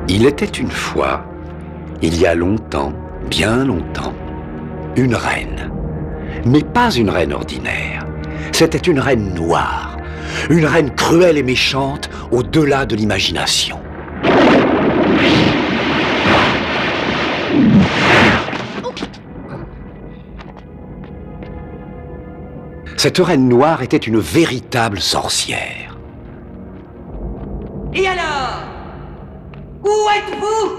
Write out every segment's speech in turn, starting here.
Il était une fois, il y a longtemps, bien longtemps, une reine. Mais pas une reine ordinaire. C'était une reine noire. Une reine cruelle et méchante, au-delà de l'imagination. Cette reine noire était une véritable sorcière. Et alors? Où êtes-vous?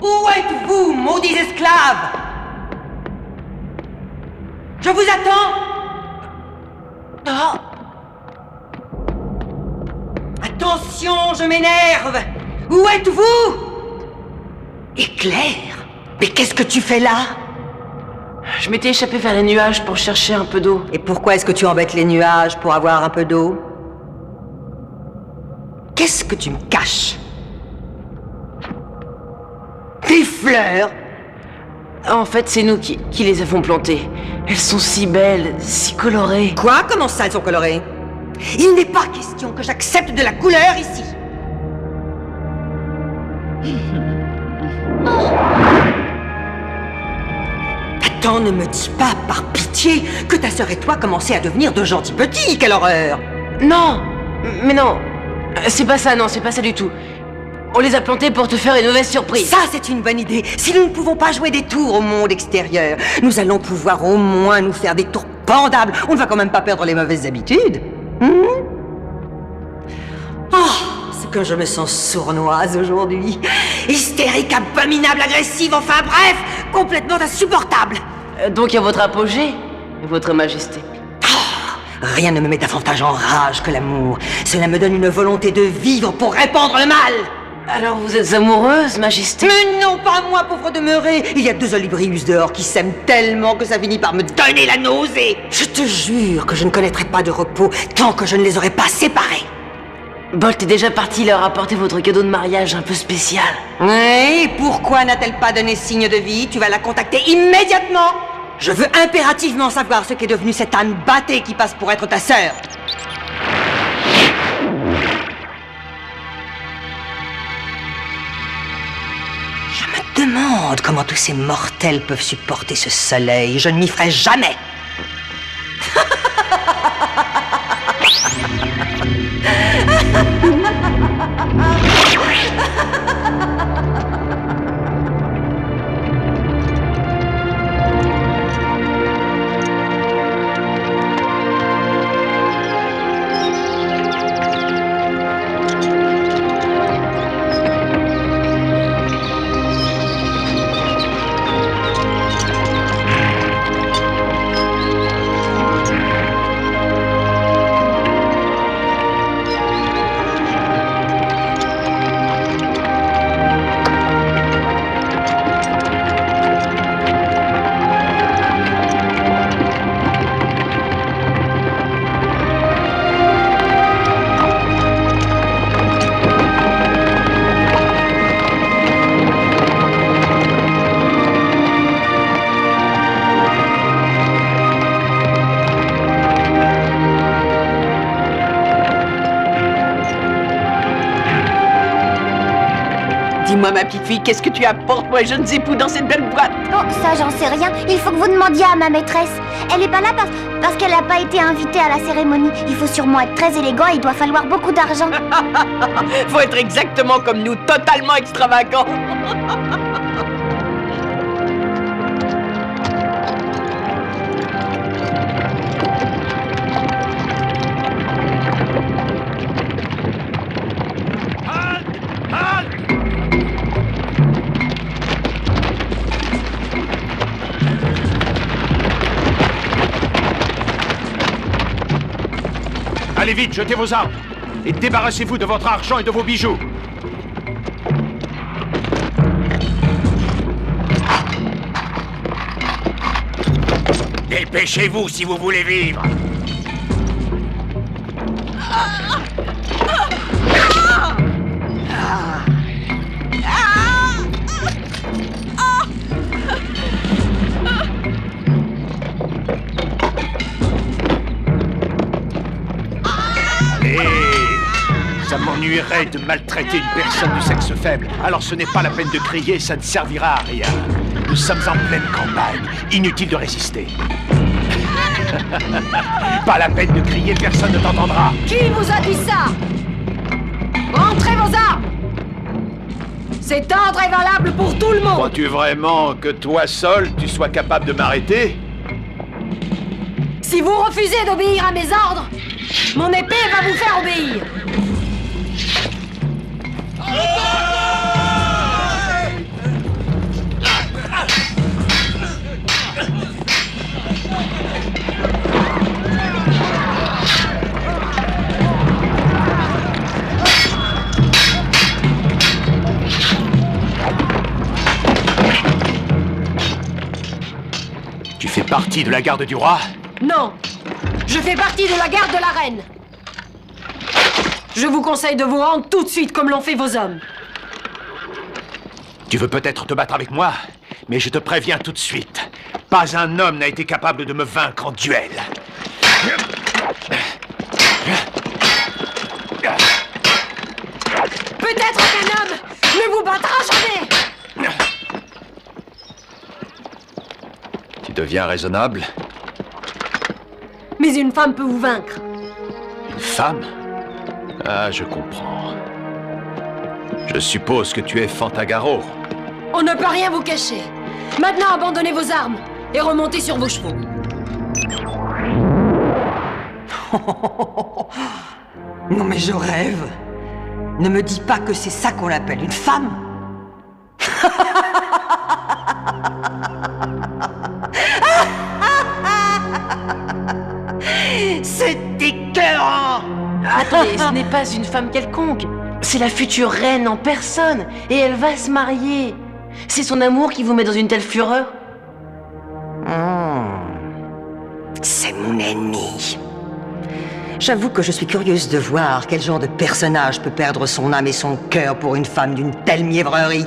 Où êtes-vous, maudits esclaves? Je vous attends! Oh. Attention, je m'énerve! Où êtes-vous? Éclair? Mais qu'est-ce que tu fais là? Je m'étais échappé vers les nuages pour chercher un peu d'eau. Et pourquoi est-ce que tu embêtes les nuages pour avoir un peu d'eau? Qu'est-ce que tu me caches? Des fleurs? En fait, c'est nous qui les avons plantées. Elles sont si belles, si colorées. Quoi? Comment ça, elles sont colorées? Il n'est pas question que j'accepte de la couleur ici. Attends, ne me dis pas, par pitié, que ta sœur et toi commencez à devenir de gentils petits. Quelle horreur! Non! Mais non! C'est pas ça, non, c'est pas ça du tout. On les a plantés pour te faire une mauvaise surprise. Ça, c'est une bonne idée. Si nous ne pouvons pas jouer des tours au monde extérieur, nous allons pouvoir au moins nous faire des tours pendables. On ne va quand même pas perdre les mauvaises habitudes. Ce que je me sens sournoise aujourd'hui. Hystérique, abominable, agressive, enfin bref, complètement insupportable. Donc à votre apogée, votre majesté. Rien ne me met davantage en rage que l'amour. Cela me donne une volonté de vivre pour répandre le mal. Alors vous êtes amoureuse, majesté? Mais non, pas moi, pauvre demeuré. Il y a 2 olibrius dehors qui s'aiment tellement que ça finit par me donner la nausée. Je te jure que je ne connaîtrai pas de repos tant que je ne les aurai pas séparés. Bolt est déjà parti leur apporter votre cadeau de mariage un peu spécial. Oui, pourquoi n'a-t-elle pas donné signe de vie? Tu vas la contacter immédiatement. Je veux impérativement savoir ce qu'est devenu cette âne battée qui passe pour être ta sœur. Je me demande comment tous ces mortels peuvent supporter ce soleil. Je ne m'y ferai jamais. Dis-moi, ma petite fille, qu'est-ce que tu apportes, moi, jeunes époux, dans cette belle boîte? Oh, ça, j'en sais rien. Il faut que vous demandiez à ma maîtresse. Elle est pas là parce qu'elle n'a pas été invitée à la cérémonie. Il faut sûrement être très élégant et il doit falloir beaucoup d'argent. Faut être exactement comme nous, totalement extravagant. Allez vite, jetez vos armes et débarrassez-vous de votre argent et de vos bijoux. Dépêchez-vous si vous voulez vivre. ennuierait de maltraiter une personne du sexe faible. Alors ce n'est pas la peine de crier, ça ne servira à rien. Nous sommes en pleine campagne, inutile de résister. Pas la peine de crier, personne ne t'entendra. Qui vous a dit ça? Rentrez vos armes! Cet ordre est valable pour tout le monde! Crois-tu vraiment que toi seul, tu sois capable de m'arrêter? Si vous refusez d'obéir à mes ordres, mon épée va vous faire obéir! Tu fais partie de la garde du roi? Non! Je fais partie de la garde de la reine! Je vous conseille de vous rendre tout de suite comme l'ont fait vos hommes. Tu veux peut-être te battre avec moi, mais je te préviens tout de suite. Pas un homme n'a été capable de me vaincre en duel. Peut-être qu'un homme ne vous battra jamais! Tu deviens raisonnable? Mais une femme peut vous vaincre. Une femme? Ah, je comprends. Je suppose que tu es Fantagaro. On ne peut rien vous cacher. Maintenant, abandonnez vos armes et remontez sur vos chevaux. Non mais je rêve. Ne me dis pas que c'est ça qu'on appelle une femme. C'est écœurant. Attendez, ce n'est pas une femme quelconque. C'est la future reine en personne. Et elle va se marier. C'est son amour qui vous met dans une telle fureur? C'est mon ennemi. J'avoue que je suis curieuse de voir quel genre de personnage peut perdre son âme et son cœur pour une femme d'une telle mièvrerie.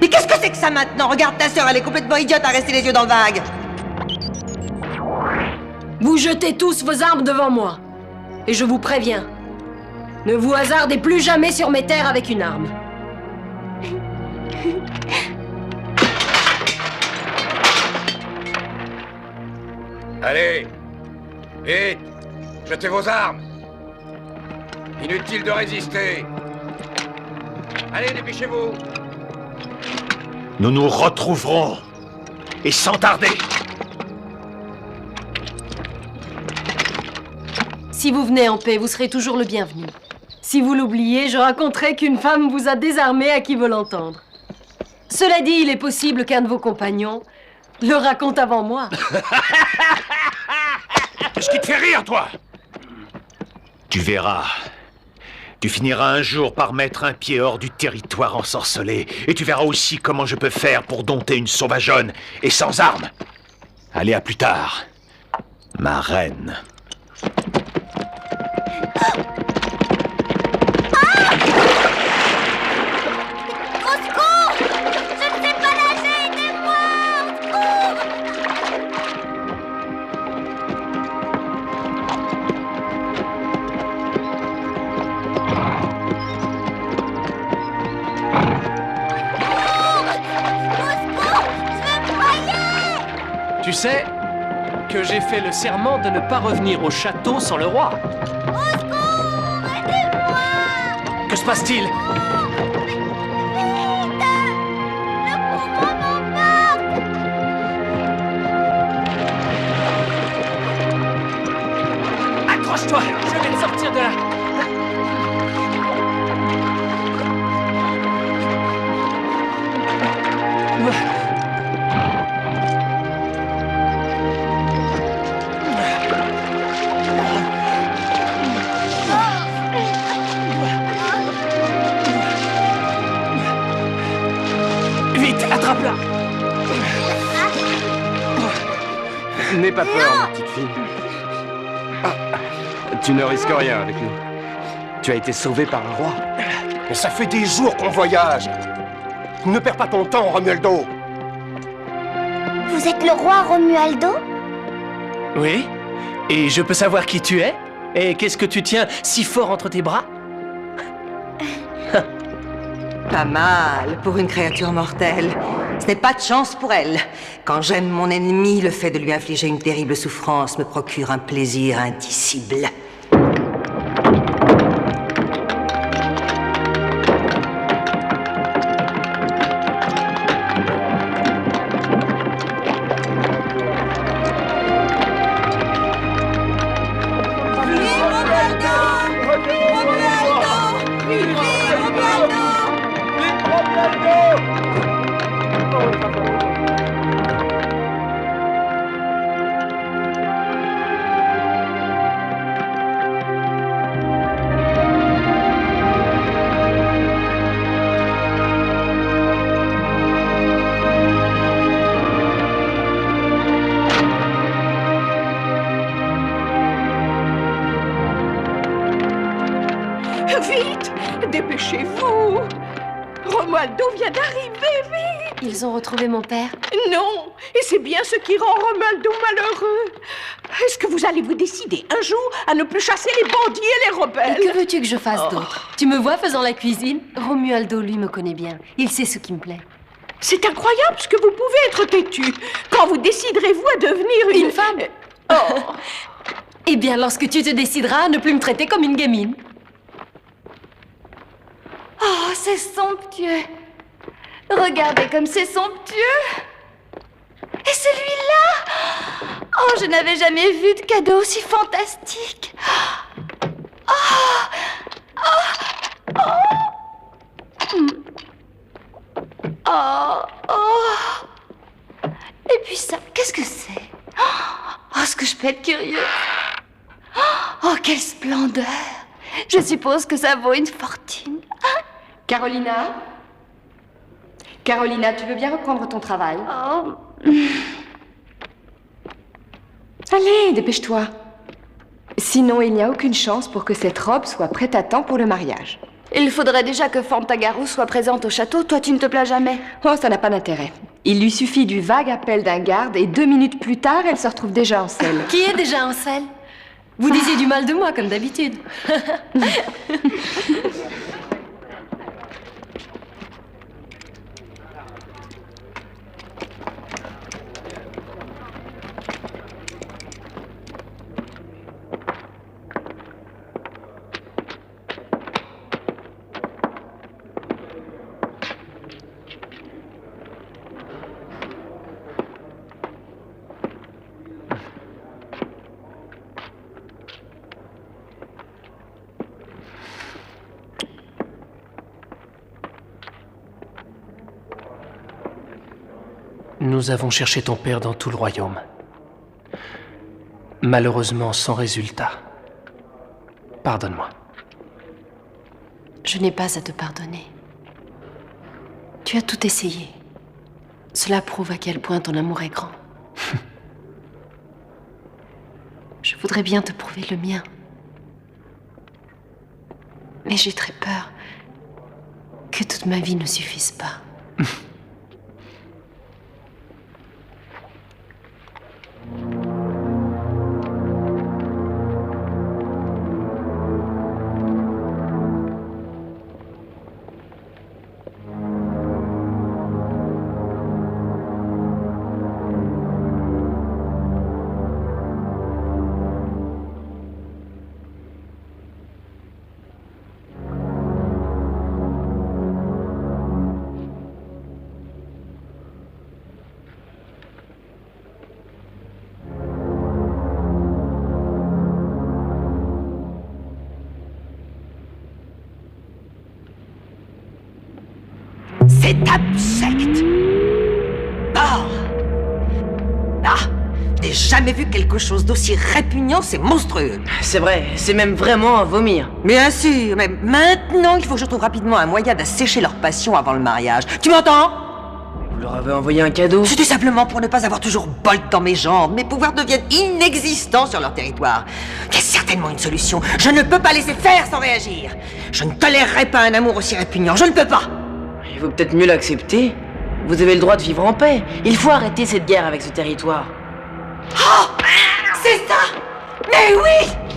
Mais qu'est-ce que c'est que ça maintenant? Regarde ta sœur, elle est complètement idiote à rester les yeux dans le vague. Vous jetez tous vos armes devant moi. Et je vous préviens, ne vous hasardez plus jamais sur mes terres avec une arme. Allez, vite, jetez vos armes. Inutile de résister. Allez, dépêchez-vous. Nous nous retrouverons, et sans tarder. Si vous venez en paix, vous serez toujours le bienvenu. Si vous l'oubliez, je raconterai qu'une femme vous a désarmé à qui veut l'entendre. Cela dit, il est possible qu'un de vos compagnons le raconte avant moi. Qu'est-ce qui te fait rire, toi? Tu verras. Tu finiras un jour par mettre un pied hors du territoire ensorcelé. Et tu verras aussi comment je peux faire pour dompter une sauvageonne et sans armes. Allez, à plus tard, ma reine. Au secours! Je ne sais pas nager, aidez-moi! Au secours! Je vais me noyer! Tu sais que j'ai fait le serment de ne pas revenir au château sans le roi. Au secours! Aidez-moi! Que se passe-t-il? Vite! Le courant m'emporte! Accroche-toi, je vais te sortir de là. Vite, attrape-la. N'aie pas peur, ma petite fille. Ah, tu ne risques rien avec nous. Tu as été sauvé par un roi. Mais ça fait des jours qu'on voyage. Ne perds pas ton temps, Romualdo. Vous êtes le roi Romualdo? Oui? Et je peux savoir qui tu es? Et qu'est-ce que tu tiens si fort entre tes bras? Pas mal pour une créature mortelle. Ce n'est pas de chance pour elle. Quand j'aime mon ennemi, le fait de lui infliger une terrible souffrance me procure un plaisir indicible. Vite! Dépêchez-vous! Romualdo vient d'arriver, vite! Ils ont retrouvé mon père? Non! Et c'est bien ce qui rend Romualdo malheureux! Est-ce que vous allez vous décider un jour à ne plus chasser les bandits et les rebelles? Et que veux-tu que je fasse d'autre? Tu me vois faisant la cuisine? Romualdo, lui, me connaît bien. Il sait ce qui me plaît. C'est incroyable ce que vous pouvez être têtu! Quand vous déciderez-vous à devenir Une femme? Oh! Eh bien, lorsque tu te décideras à ne plus me traiter comme une gamine. Oh, c'est somptueux. Regardez comme c'est somptueux. Et celui-là? Oh, je n'avais jamais vu de cadeau aussi fantastique. Et puis ça, qu'est-ce que c'est? Oh, est-ce que je peux être curieuse? Oh, quelle splendeur! Je suppose que ça vaut une fortune. Carolina? Carolina, tu veux bien reprendre ton travail? Oh. Allez, dépêche-toi. Sinon, il n'y a aucune chance pour que cette robe soit prête à temps pour le mariage. Il faudrait déjà que Fantagaro soit présente au château. Toi, tu ne te plains jamais. Oh, ça n'a pas d'intérêt. Il lui suffit du vague appel d'un garde et 2 minutes plus tard, elle se retrouve déjà en selle. Qui est déjà en selle? Vous disiez du mal de moi, comme d'habitude. Nous avons cherché ton père dans tout le royaume. Malheureusement, sans résultat. Pardonne-moi. Je n'ai pas à te pardonner. Tu as tout essayé. Cela prouve à quel point ton amour est grand. Je voudrais bien te prouver le mien. Mais j'ai très peur que toute ma vie ne suffise pas. C'est abject! Oh! Ah! Je n'ai jamais vu quelque chose d'aussi répugnant, c'est monstrueux! C'est vrai, c'est même vraiment à vomir. Bien sûr, mais maintenant, il faut que je trouve rapidement un moyen d'assécher leur passion avant le mariage. Tu m'entends? Vous leur avez envoyé un cadeau? C'était simplement pour ne pas avoir toujours Bolt dans mes jambes. Mes pouvoirs deviennent inexistants sur leur territoire. Il y a certainement une solution. Je ne peux pas laisser faire sans réagir. Je ne tolérerai pas un amour aussi répugnant. Je ne peux pas! Il vaut peut-être mieux l'accepter. Vous avez le droit de vivre en paix. Il faut arrêter cette guerre avec ce territoire. Oh! C'est ça! Mais oui!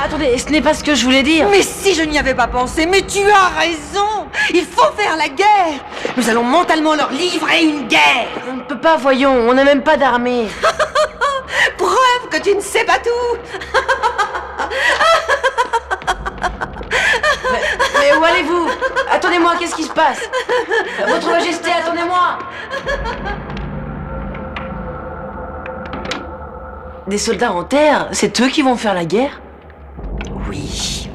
Attendez, ce n'est pas ce que je voulais dire. Mais si je n'y avais pas pensé, mais tu as raison. Il faut faire la guerre. Nous allons mentalement leur livrer une guerre. On ne peut pas, voyons, on n'a même pas d'armée. Preuve que tu ne sais pas tout. Mais où allez-vous? Attendez-moi, qu'est-ce qui se passe? Votre Majesté, attendez-moi! Des soldats en terre, c'est eux qui vont faire la guerre? Oui.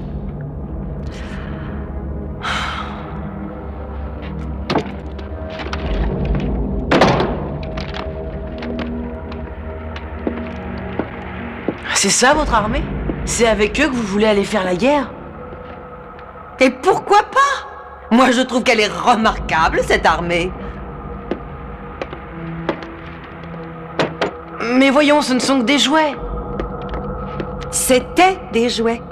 C'est ça votre armée? C'est avec eux que vous voulez aller faire la guerre? Et pourquoi pas? Moi, je trouve qu'elle est remarquable, cette armée. Mais voyons, ce ne sont que des jouets. C'était des jouets.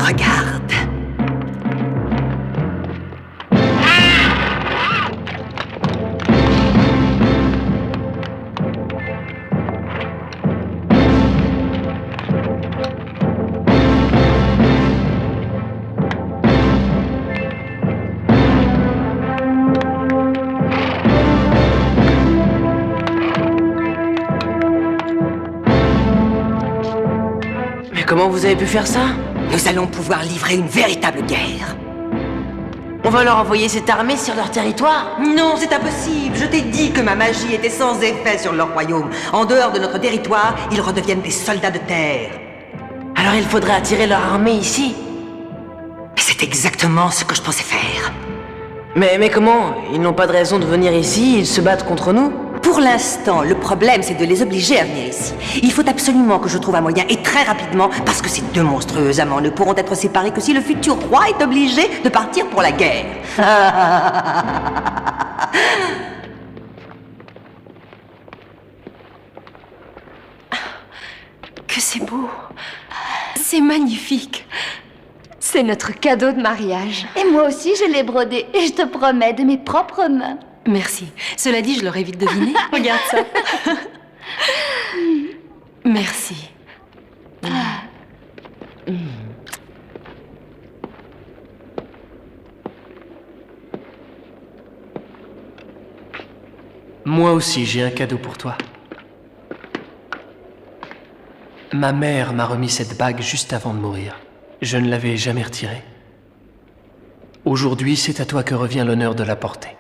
Regarde. Mais comment vous avez pu faire ça? Nous allons pouvoir livrer une véritable guerre. On va leur envoyer cette armée sur leur territoire? Non, c'est impossible. Je t'ai dit que ma magie était sans effet sur leur royaume. En dehors de notre territoire, ils redeviennent des soldats de terre. Alors il faudrait attirer leur armée ici. C'est exactement ce que je pensais faire. Mais comment? Ils n'ont pas de raison de venir ici, ils se battent contre nous? Pour l'instant, le problème, c'est de les obliger à venir ici. Il faut absolument que je trouve un moyen, et très rapidement, parce que ces deux monstrueux amants ne pourront être séparés que si le futur roi est obligé de partir pour la guerre. Que c'est beau. C'est magnifique. C'est notre cadeau de mariage. Et moi aussi, je l'ai brodé. Et je te promets, de mes propres mains. Merci. Cela dit, je l'aurais vite deviné. Regarde ça. Merci. Moi aussi, j'ai un cadeau pour toi. Ma mère m'a remis cette bague juste avant de mourir. Je ne l'avais jamais retirée. Aujourd'hui, c'est à toi que revient l'honneur de la porter.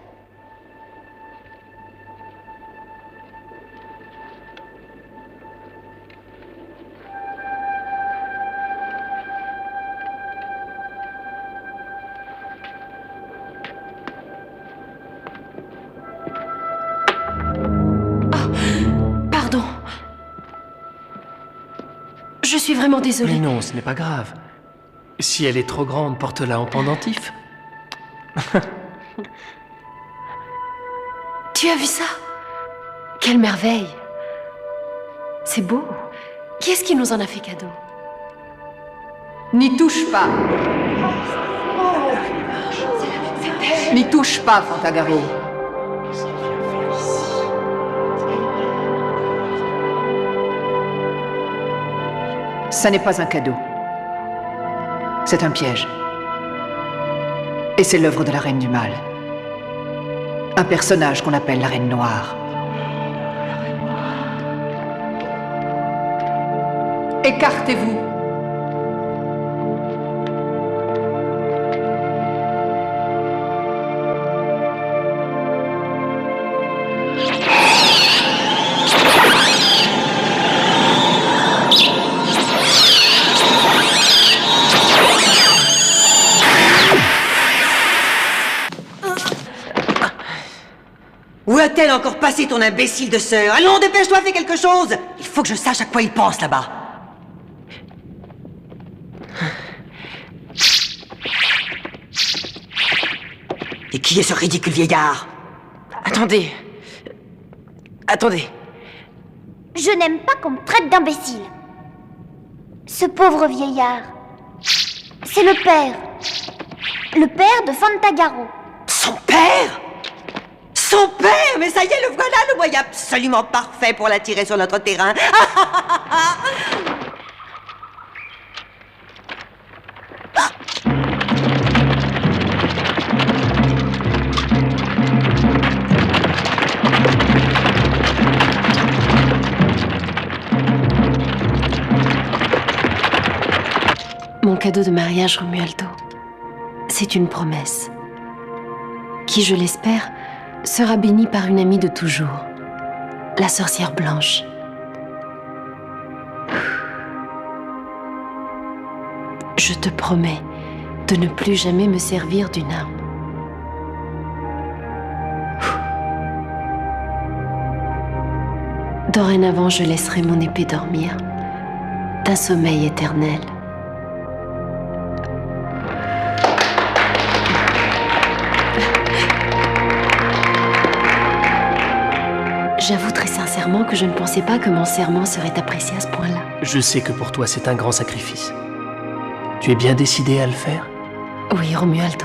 Pardon. Je suis vraiment désolée. Mais non, ce n'est pas grave. Si elle est trop grande, porte-la en pendentif. Tu as vu ça? Quelle merveille. C'est beau. Qui est-ce qui nous en a fait cadeau? N'y touche pas. N'y touche pas, Fantagaro. Ça n'est pas un cadeau. C'est un piège. Et c'est l'œuvre de la Reine du Mal. Un personnage qu'on appelle la Reine Noire. Écartez-vous. Où a-t-elle encore passé ton imbécile de sœur? Allons, dépêche-toi, fais quelque chose! Il faut que je sache à quoi il pense là-bas. Qui est ce ridicule vieillard? Attendez. Attendez. Je n'aime pas qu'on me traite d'imbécile. Ce pauvre vieillard, c'est le père. Le père de Fantagaro. Son père? Son père? Mais ça y est, le voilà, le moyen absolument parfait pour l'attirer sur notre terrain. Mon cadeau de mariage, Romualdo, c'est une promesse qui, je l'espère, sera bénie par une amie de toujours, la sorcière blanche. Je te promets de ne plus jamais me servir d'une arme. Dorénavant, je laisserai mon épée dormir d'un sommeil éternel. J'avoue très sincèrement que je ne pensais pas que mon serment serait apprécié à ce point-là. Je sais que pour toi, c'est un grand sacrifice. Tu es bien décidé à le faire? Oui, Romualdo.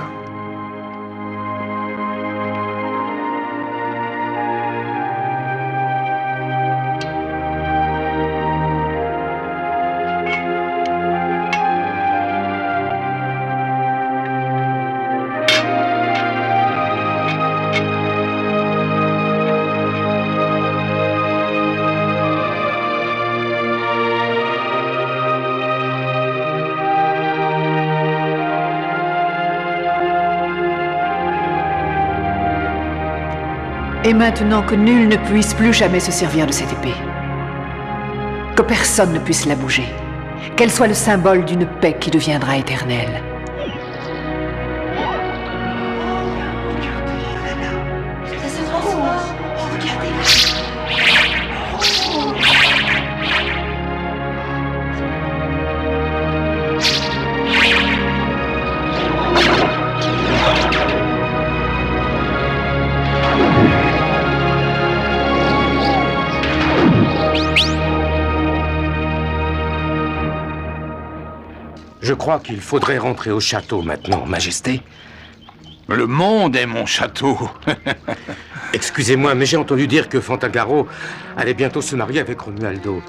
Et maintenant que nul ne puisse plus jamais se servir de cette épée, que personne ne puisse la bouger, qu'elle soit le symbole d'une paix qui deviendra éternelle. Je crois qu'il faudrait rentrer au château maintenant, Majesté. Le monde est mon château. Excusez-moi, mais j'ai entendu dire que Fantagaro allait bientôt se marier avec Romualdo.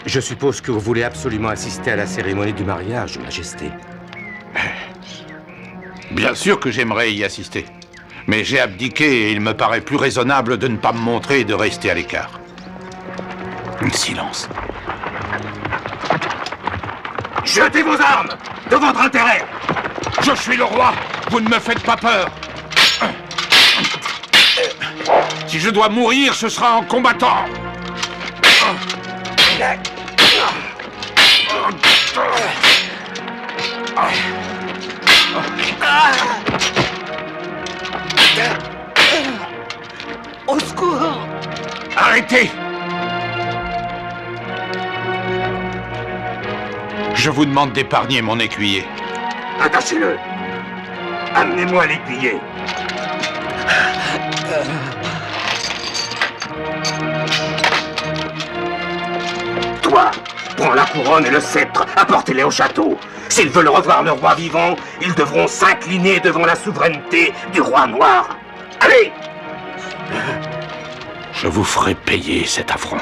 Je suppose que vous voulez absolument assister à la cérémonie du mariage, Majesté. Bien sûr que j'aimerais y assister. Mais j'ai abdiqué et il me paraît plus raisonnable de ne pas me montrer et de rester à l'écart. Silence. Jetez vos armes, de votre intérêt. Je suis le roi, vous ne me faites pas peur. Si je dois mourir, ce sera en combattant. Au secours! Arrêtez! Je vous demande d'épargner mon écuyer. Attachez-le! Amenez-moi l'écuyer! Toi, prends la couronne et le sceptre, apportez-les au château. S'ils veulent revoir le roi vivant, ils devront s'incliner devant la souveraineté du roi noir. Allez! Je vous ferai payer cet affront.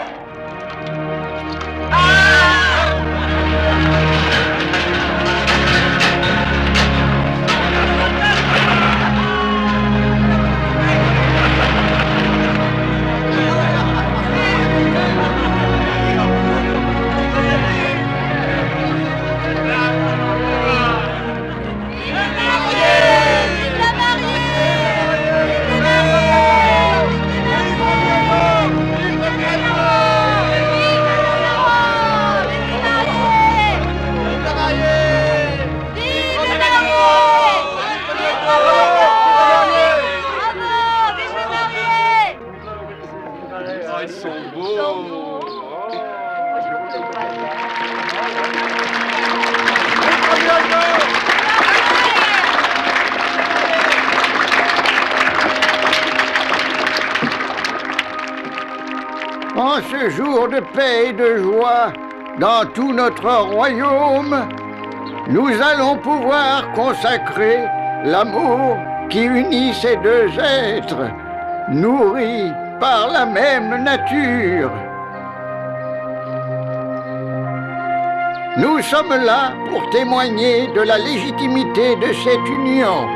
En ce jour de paix et de joie, dans tout notre royaume, nous allons pouvoir consacrer l'amour qui unit ces deux êtres, nourris par la même nature. Nous sommes là pour témoigner de la légitimité de cette union.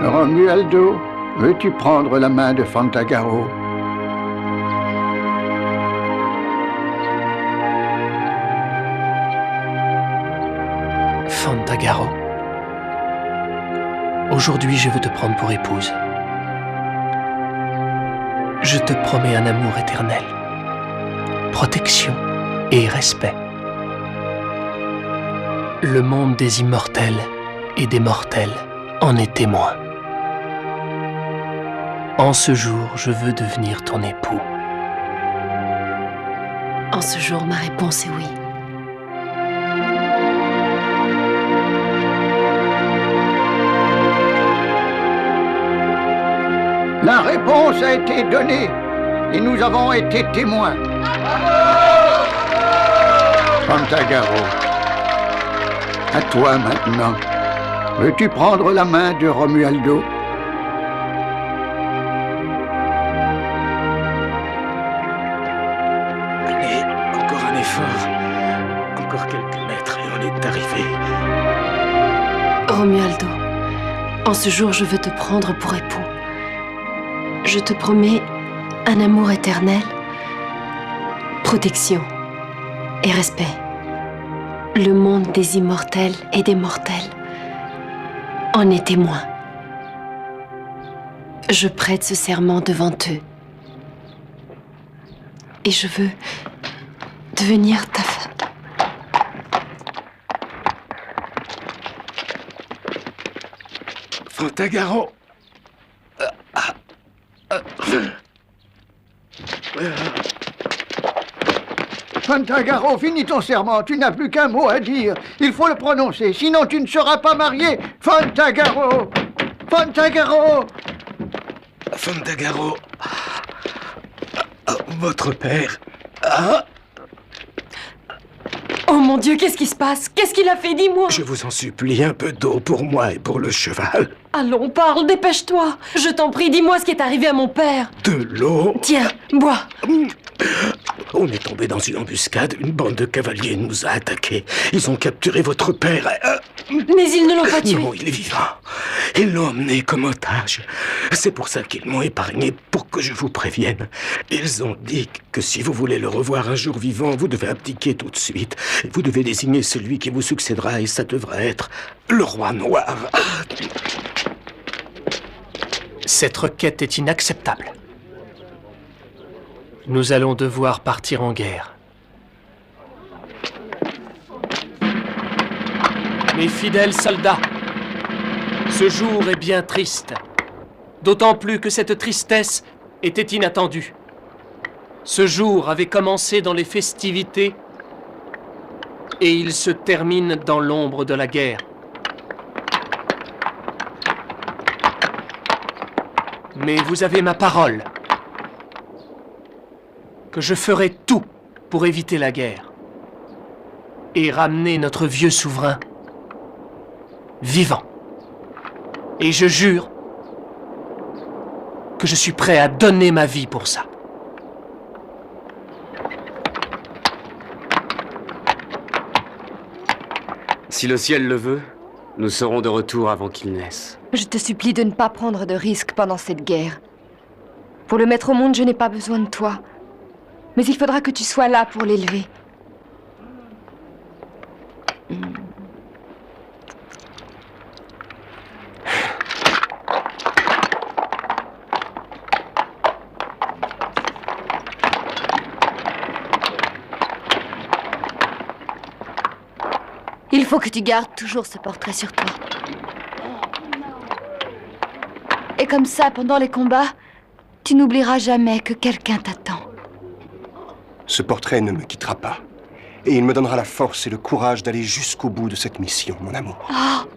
Romualdo, veux-tu prendre la main de Fantagaro? Fantagaro, aujourd'hui je veux te prendre pour épouse. Je te promets un amour éternel, protection et respect. Le monde des immortels et des mortels en est témoin. En ce jour, je veux devenir ton époux. En ce jour, ma réponse est oui. La réponse a été donnée et nous avons été témoins. Fantagaro, à toi maintenant. Veux-tu prendre la main de Romualdo? Allez, encore un effort. Encore quelques mètres et on est arrivé. Romualdo, en ce jour, je veux te prendre pour époux. Je te promets un amour éternel, protection et respect. Le monde des immortels et des mortels en est témoin. Je prête ce serment devant eux. Et je veux devenir ta femme. Fantagaro. Fantagaro, finis ton serment, tu n'as plus qu'un mot à dire. Il faut le prononcer, sinon tu ne seras pas marié. Fantagaro! Fantagaro! Fantagaro. Votre père. Ah. Oh mon Dieu, qu'est-ce qui se passe? Qu'est-ce qu'il a fait? Dis-moi! Je vous en supplie, un peu d'eau pour moi et pour le cheval. Allons, parle, dépêche-toi! Je t'en prie, dis-moi ce qui est arrivé à mon père! De l'eau? Tiens, bois! On est tombé dans une embuscade, une bande de cavaliers nous a attaqués. Ils ont capturé votre père. Mais ils ne l'ont pas tué! Non, il est vivant. Ils l'ont emmené comme otage. C'est pour ça qu'ils m'ont épargné, pour que je vous prévienne. Ils ont dit que si vous voulez le revoir un jour vivant, vous devez abdiquer tout de suite. Vous devez désigner celui qui vous succédera et ça devrait être le roi noir. Cette requête est inacceptable. Nous allons devoir partir en guerre. Mes fidèles soldats, ce jour est bien triste. D'autant plus que cette tristesse était inattendue. Ce jour avait commencé dans les festivités et il se termine dans l'ombre de la guerre. Mais vous avez ma parole que je ferai tout pour éviter la guerre et ramener notre vieux souverain vivant. Et je jure que je suis prêt à donner ma vie pour ça. Si le ciel le veut, nous serons de retour avant qu'il naisse. Je te supplie de ne pas prendre de risques pendant cette guerre. Pour le mettre au monde, je n'ai pas besoin de toi. Mais il faudra que tu sois là pour l'élever. Il faut que tu gardes toujours ce portrait sur toi. Et comme ça, pendant les combats, tu n'oublieras jamais que quelqu'un t'attend. Ce portrait ne me quittera pas. Et il me donnera la force et le courage d'aller jusqu'au bout de cette mission, mon amour. Oh.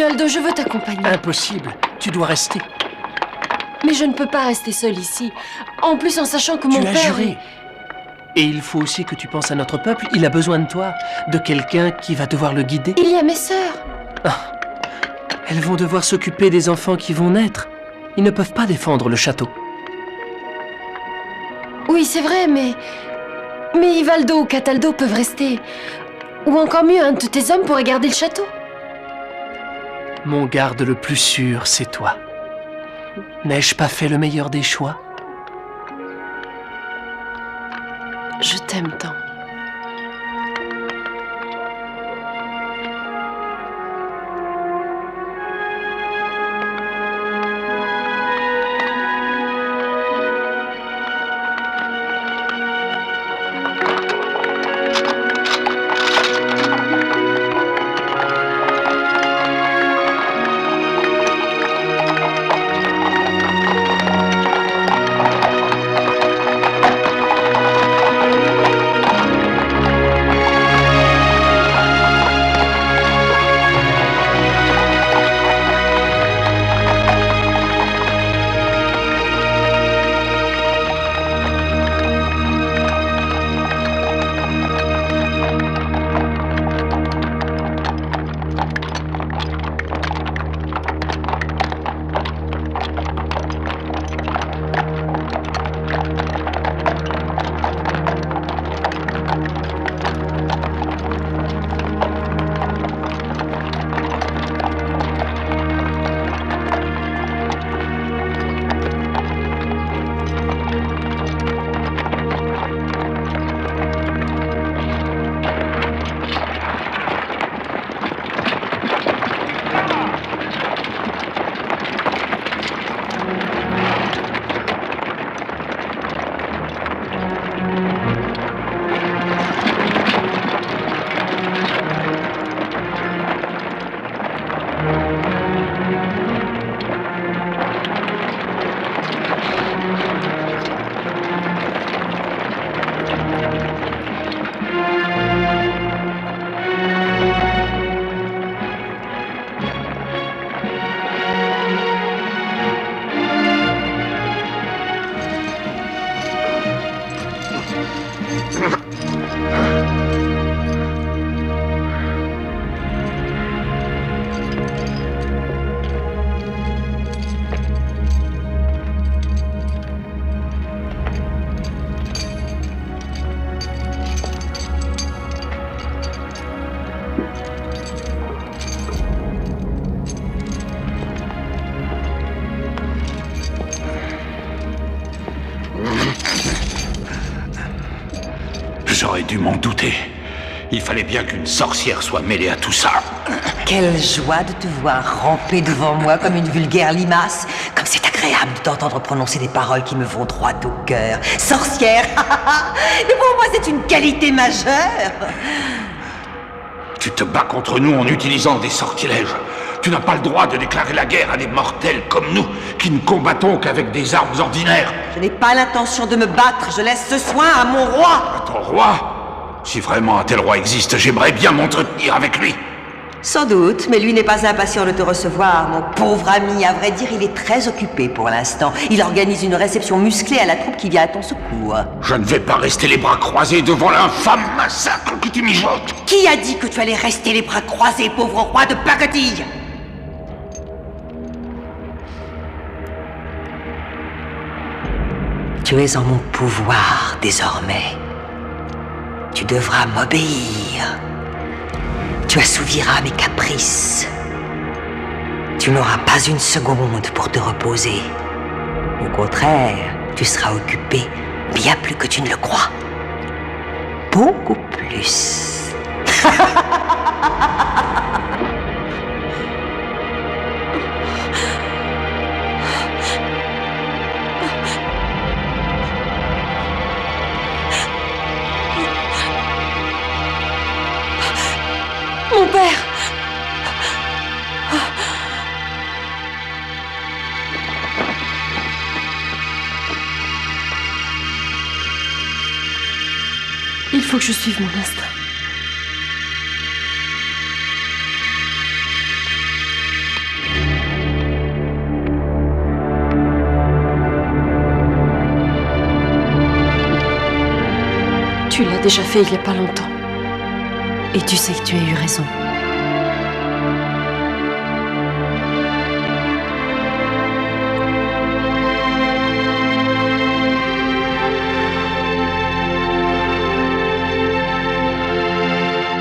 Romualdo, je veux t'accompagner. Impossible, tu dois rester. Mais je ne peux pas rester seule ici. En plus, en sachant que mon Tu as père... juré. Et il faut aussi que tu penses à notre peuple. Il a besoin de toi, de quelqu'un qui va devoir le guider. Il y a mes sœurs. Ah, elles vont devoir s'occuper des enfants qui vont naître. Ils ne peuvent pas défendre le château. Oui, c'est vrai, mais Ivaldo ou Cataldo peuvent rester. Ou encore mieux, un de tes hommes pourrait garder le château. Mon garde le plus sûr, c'est toi. N'ai-je pas fait le meilleur des choix? Je t'aime tant. J'aurais dû m'en douter. Il fallait bien qu'une sorcière soit mêlée à tout ça. Quelle joie de te voir ramper devant moi comme une vulgaire limace. Comme c'est agréable de t'entendre prononcer des paroles qui me vont droit au cœur. Sorcière. Mais pour moi, c'est une qualité majeure. Tu te bats contre nous en utilisant des sortilèges. Tu n'as pas le droit de déclarer la guerre à des mortels comme nous, qui ne combattons qu'avec des armes ordinaires. Je n'ai pas l'intention de me battre, je laisse ce soin à mon roi. À ton roi? Si vraiment un tel roi existe, j'aimerais bien m'entretenir avec lui. Sans doute, mais lui n'est pas impatient de te recevoir, mon pauvre ami. À vrai dire, il est très occupé pour l'instant. Il organise une réception musclée à la troupe qui vient à ton secours. Je ne vais pas rester les bras croisés devant l'infâme massacre que tu mijotes. Qui a dit que tu allais rester les bras croisés, pauvre roi de pacotille? Tu es en mon pouvoir désormais. Tu devras m'obéir. Tu assouviras mes caprices. Tu n'auras pas une seconde pour te reposer. Au contraire, tu seras occupé bien plus que tu ne le crois. Beaucoup plus. Mon père! Il faut que je suive mon instinct. Tu l'as déjà fait il y a pas longtemps. Et tu sais que tu as eu raison.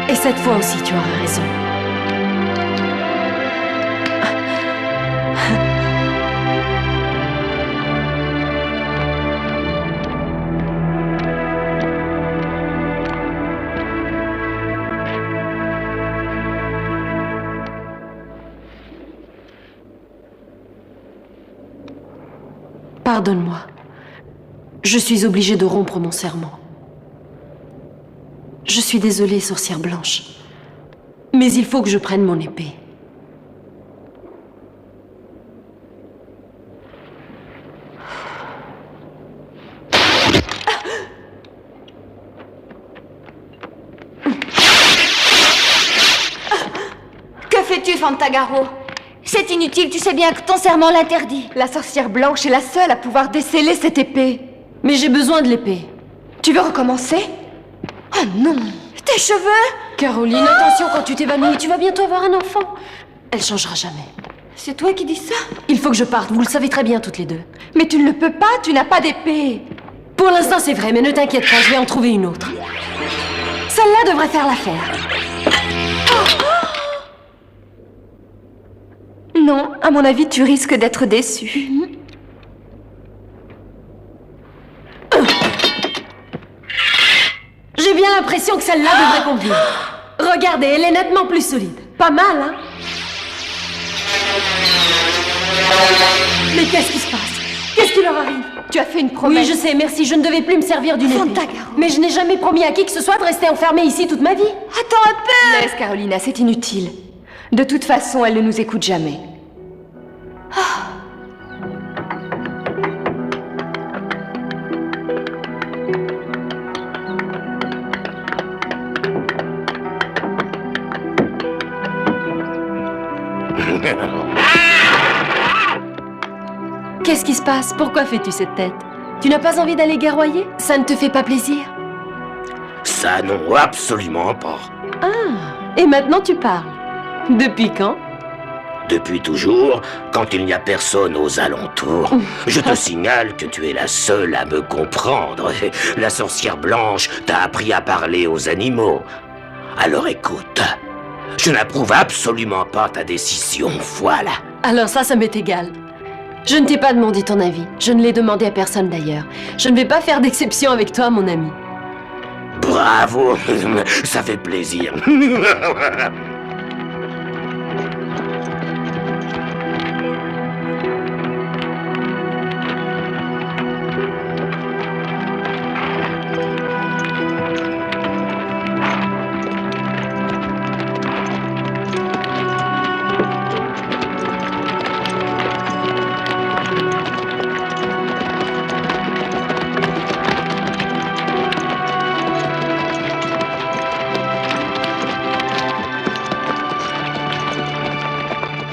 Et cette fois aussi, tu auras raison. Pardonne-moi. Je suis obligée de rompre mon serment. Je suis désolée, sorcière blanche. Mais il faut que je prenne mon épée. Que fais-tu, Fantagaro? C'est inutile, tu sais bien que ton serment l'interdit. La sorcière blanche est la seule à pouvoir déceler cette épée. Mais j'ai besoin de l'épée. Tu veux recommencer? Oh non! Tes cheveux? Caroline, attention quand tu t'évanouis, tu vas bientôt avoir un enfant. Elle changera jamais. C'est toi qui dis ça? Il faut que je parte, vous le savez très bien toutes les deux. Mais tu ne le peux pas, tu n'as pas d'épée. Pour l'instant c'est vrai, mais ne t'inquiète pas, je vais en trouver une autre. Celle-là devrait faire l'affaire. Non, à mon avis, tu risques d'être déçu. J'ai bien l'impression que celle-là devrait convenir. Regardez, elle est nettement plus solide. Pas mal, hein? Mais qu'est-ce qui se passe? Qu'est-ce qui leur arrive? Tu as fait une promesse. Oui, je sais, merci, je ne devais plus me servir d'une épée. Fantagaro. Mais je n'ai jamais promis à qui que ce soit de rester enfermée ici toute ma vie. Attends un peu! Laisse, Carolina, c'est inutile. De toute façon, elle ne nous écoute jamais. Qu'est-ce qui se passe? Pourquoi fais-tu cette tête? Tu n'as pas envie d'aller guerroyer? Ça ne te fait pas plaisir? Ça, non, absolument pas. Ah, et maintenant tu parles. Depuis quand? Depuis toujours, quand il n'y a personne aux alentours. Je te signale que tu es la seule à me comprendre. La sorcière blanche t'a appris à parler aux animaux. Alors écoute, je n'approuve absolument pas ta décision, voilà. Alors ça m'est égal. Je ne t'ai pas demandé ton avis. Je ne l'ai demandé à personne d'ailleurs. Je ne vais pas faire d'exception avec toi, mon ami. Bravo, ça fait plaisir.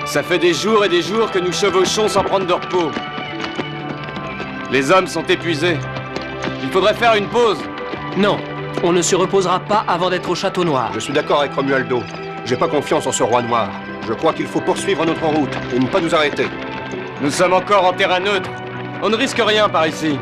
Ça fait des jours et des jours que nous chevauchons sans prendre de repos. Les hommes sont épuisés. Il faudrait faire une pause. Non, on ne se reposera pas avant d'être au Château Noir. Je suis d'accord avec Romualdo. J'ai pas confiance en ce roi noir. Je crois qu'il faut poursuivre notre route et ne pas nous arrêter. Nous sommes encore en terrain neutre. On ne risque rien par ici.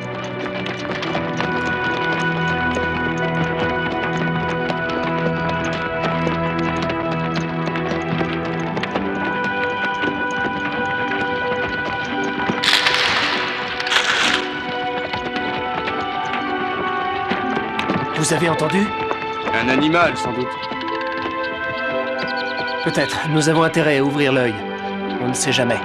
Vous avez entendu? Un animal, sans doute. Peut-être. Nous avons intérêt à ouvrir l'œil. On ne sait jamais.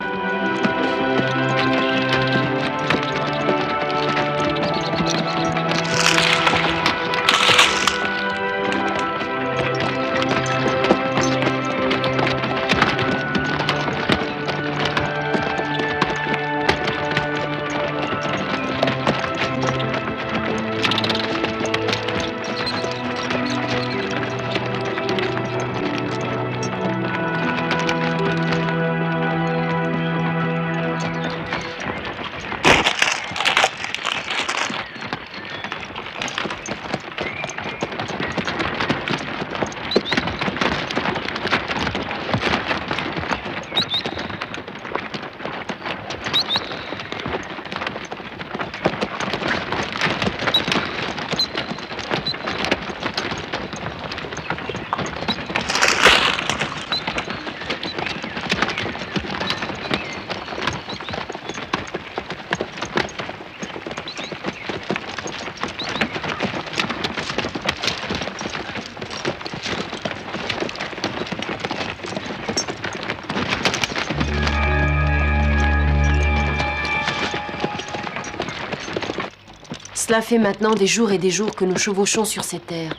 Cela fait maintenant des jours et des jours que nous chevauchons sur ces terres.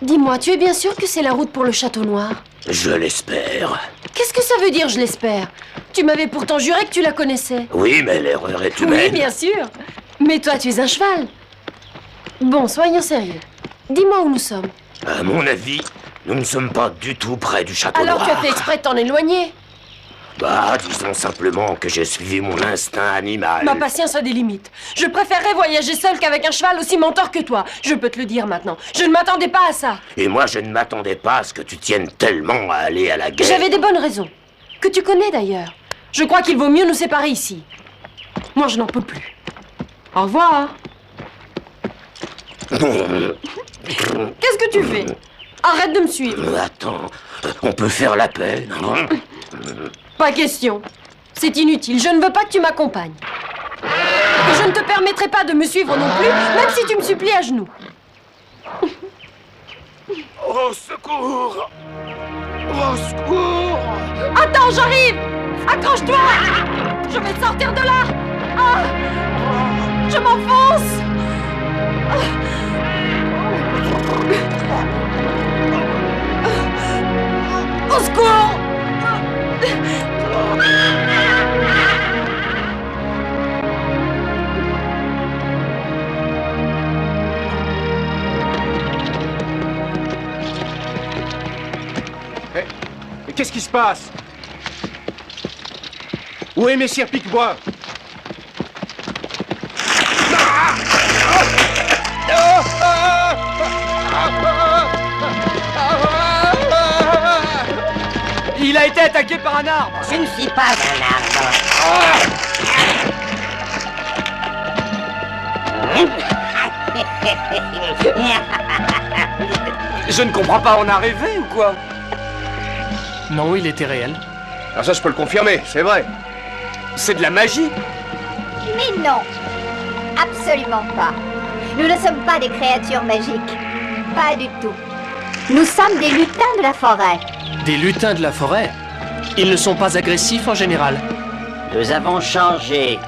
Dis-moi, tu es bien sûr que c'est la route pour le Château Noir? Je l'espère. Qu'est-ce que ça veut dire, je l'espère? Tu m'avais pourtant juré que tu la connaissais. Oui, mais l'erreur est humaine. Oui, bien sûr. Mais toi, tu es un cheval. Bon, soyons sérieux. Dis-moi où nous sommes. À mon avis, nous ne sommes pas du tout près du Château Alors Noir. tu as fait exprès de t'en éloigner? Bah, disons simplement que j'ai suivi mon instinct animal. Ma patience a des limites. Je préférerais voyager seul qu'avec un cheval aussi menteur que toi. Je peux te le dire maintenant. Je ne m'attendais pas à ça. Et moi, je ne m'attendais pas à ce que tu tiennes tellement à aller à la guerre. J'avais des bonnes raisons. Que tu connais d'ailleurs. Je crois qu'il vaut mieux nous séparer ici. Moi, je n'en peux plus. Au revoir. Qu'est-ce que tu fais? Arrête de me suivre. Attends, on peut faire la paix, non? Pas question. C'est inutile. Je ne veux pas que tu m'accompagnes. Et je ne te permettrai pas de me suivre non plus, même si tu me supplies à genoux. Au secours! Au secours! Attends, j'arrive! Accroche-toi! Je vais te sortir de là! Ah! Je m'enfonce! Au secours! Mais qu'est-ce qui se passe? Où est Messire Piquebois? Il a été attaqué par un arbre. Je ne suis pas un arbre. Je ne comprends pas, on a rêvé ou quoi? Non, il était réel. Ah, ça, je peux le confirmer, c'est vrai. C'est de la magie. Mais non, absolument pas. Nous ne sommes pas des créatures magiques. Pas du tout. Nous sommes des lutins de la forêt. Des lutins de la forêt? Ils ne sont pas agressifs en général. Nous avons changé.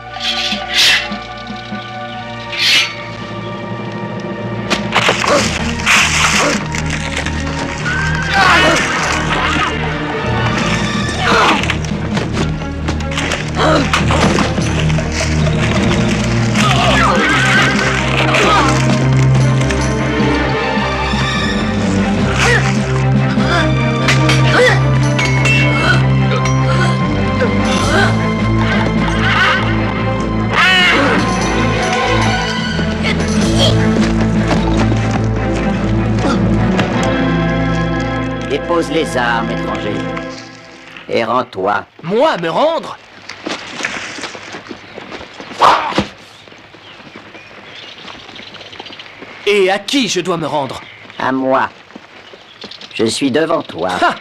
Dépose les armes, étranger. Et rends-toi. Moi, me rendre? Et à qui je dois me rendre? À moi. Je suis devant toi. Ha!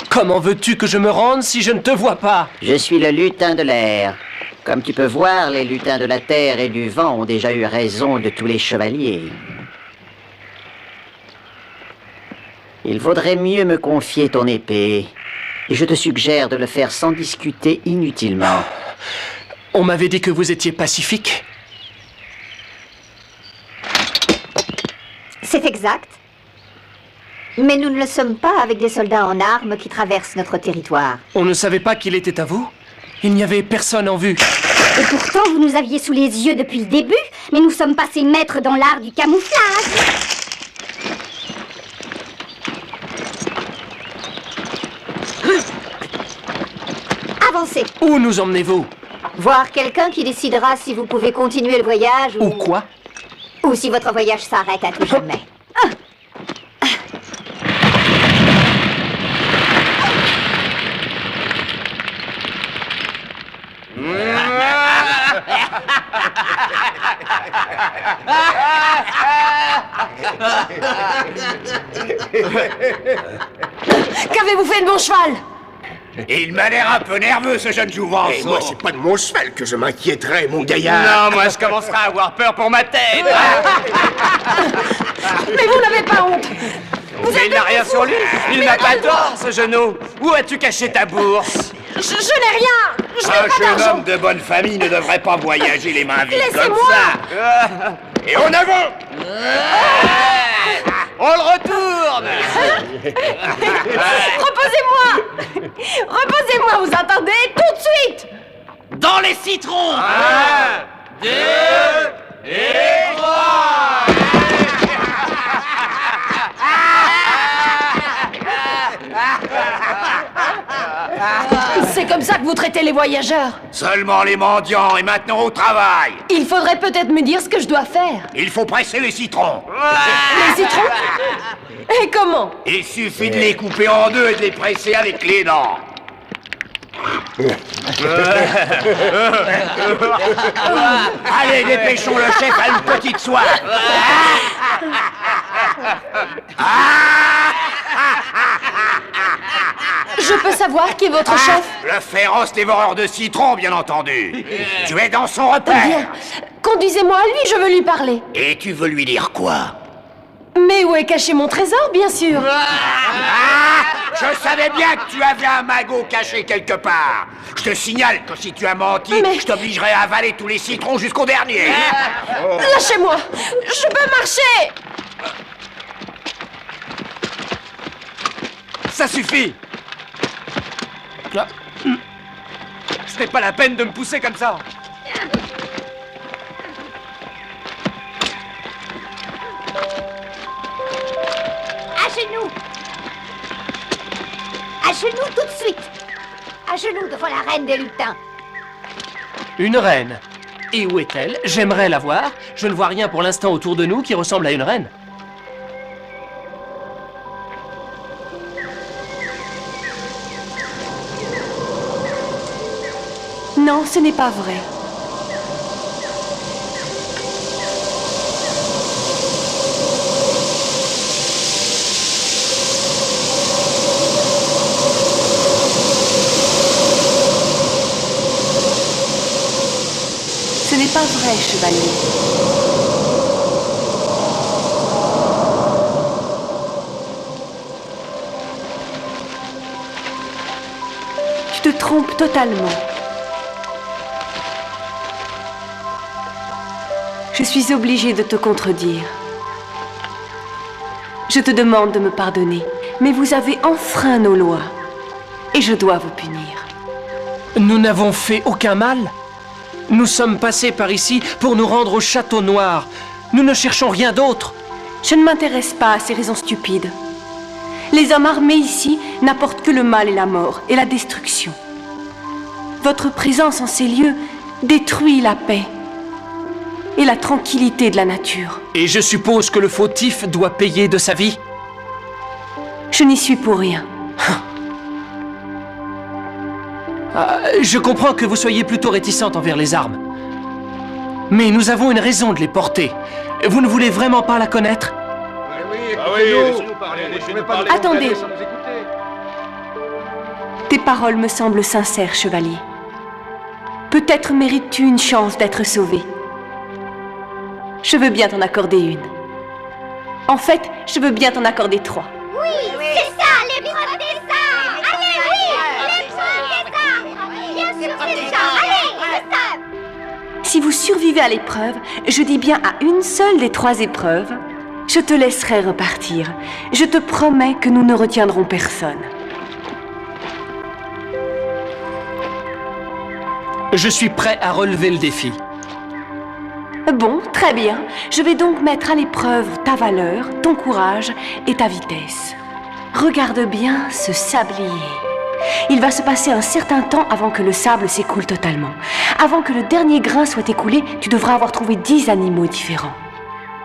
Comment veux-tu que je me rende si je ne te vois pas? Je suis le lutin de l'air. Comme tu peux voir, les lutins de la terre et du vent ont déjà eu raison de tous les chevaliers. Il vaudrait mieux me confier ton épée. Et je te suggère de le faire sans discuter inutilement. On m'avait dit que vous étiez pacifique. C'est exact. Mais nous ne le sommes pas avec des soldats en armes qui traversent notre territoire. On ne savait pas qu'il était à vous? Il n'y avait personne en vue. Et pourtant, vous nous aviez sous les yeux depuis le début, mais nous sommes passés maîtres dans l'art du camouflage. Avancez. Où nous emmenez-vous? Voir quelqu'un qui décidera si vous pouvez continuer le voyage ou... Ou quoi? Ou si votre voyage s'arrête à tout jamais. Qu'avez-vous fait de mon cheval? Il m'a l'air un peu nerveux, ce jeune jouvence. Et moi, c'est pas de mon cheval que je m'inquiéterais, mon gaillard. Non, moi, je commencerai à avoir peur pour ma tête. Mais vous n'avez pas honte? Mais il n'a rien sur lui. Il n'a pas tort, ce genou. Où as-tu caché ta bourse? Je n'ai rien. Je Un jeune homme de bonne famille ne devrait pas voyager les mains vides comme Laissez-moi. ça. Et en avant! On le retourne. Reposez-moi. Reposez-moi, vous entendez? Tout de suite. Dans les citrons! 1, 2 et 3. C'est comme ça que vous traitez les voyageurs. Seulement les mendiants et maintenant au travail. Il faudrait peut-être me dire ce que je dois faire. Il faut presser les citrons. Les citrons? Et comment? Il suffit de les couper en deux et de les presser avec les dents. Allez, dépêchons, le chef a une petite soif. Je peux savoir qui est votre chef? Le féroce dévoreur de citrons, bien entendu. Tu es dans son repère. Bien. Conduisez-moi à lui, je veux lui parler. Et tu veux lui dire quoi? Mais où est caché mon trésor, bien sûr? Je savais bien que tu avais un magot caché quelque part. Je te signale que si tu as menti, je t'obligerai à avaler tous les citrons jusqu'au dernier. Lâchez-moi! Je peux marcher! Ça suffit. Là. Ce n'est pas la peine de me pousser comme ça. À genoux. À genoux tout de suite. À genoux devant la reine des lutins. Une reine. Et où est-elle? J'aimerais la voir. Je ne vois rien pour l'instant autour de nous qui ressemble à une reine. Non, ce n'est pas vrai. Ce n'est pas vrai, chevalier. Tu te trompes totalement. Je suis obligée de te contredire. Je te demande de me pardonner, mais vous avez enfreint nos lois. Et je dois vous punir. Nous n'avons fait aucun mal. Nous sommes passés par ici pour nous rendre au Château Noir. Nous ne cherchons rien d'autre. Je ne m'intéresse pas à ces raisons stupides. Les hommes armés ici n'apportent que le mal et la mort et la destruction. Votre présence en ces lieux détruit la paix et la tranquillité de la nature. Et je suppose que le fautif doit payer de sa vie? Je n'y suis pour rien. Je comprends que vous soyez plutôt réticente envers les armes. Mais nous avons une raison de les porter. Vous ne voulez vraiment pas la connaître? Attendez. Tes paroles me semblent sincères, chevalier. Peut-être mérites-tu une chance d'être sauvé. Je veux bien t'en accorder une. En fait, je veux bien t'en accorder 3. Oui, c'est ça, l'épreuve des arts. Allez, oui, l'épreuve des arts. Bien sûr, c'est ça. Allez, c'est ça. Si vous survivez à l'épreuve, je dis bien à une seule des 3 épreuves, je te laisserai repartir. Je te promets que nous ne retiendrons personne. Je suis prêt à relever le défi. Bon, très bien. Je vais donc mettre à l'épreuve ta valeur, ton courage et ta vitesse. Regarde bien ce sablier. Il va se passer un certain temps avant que le sable s'écoule totalement. Avant que le dernier grain soit écoulé, tu devras avoir trouvé 10 animaux différents.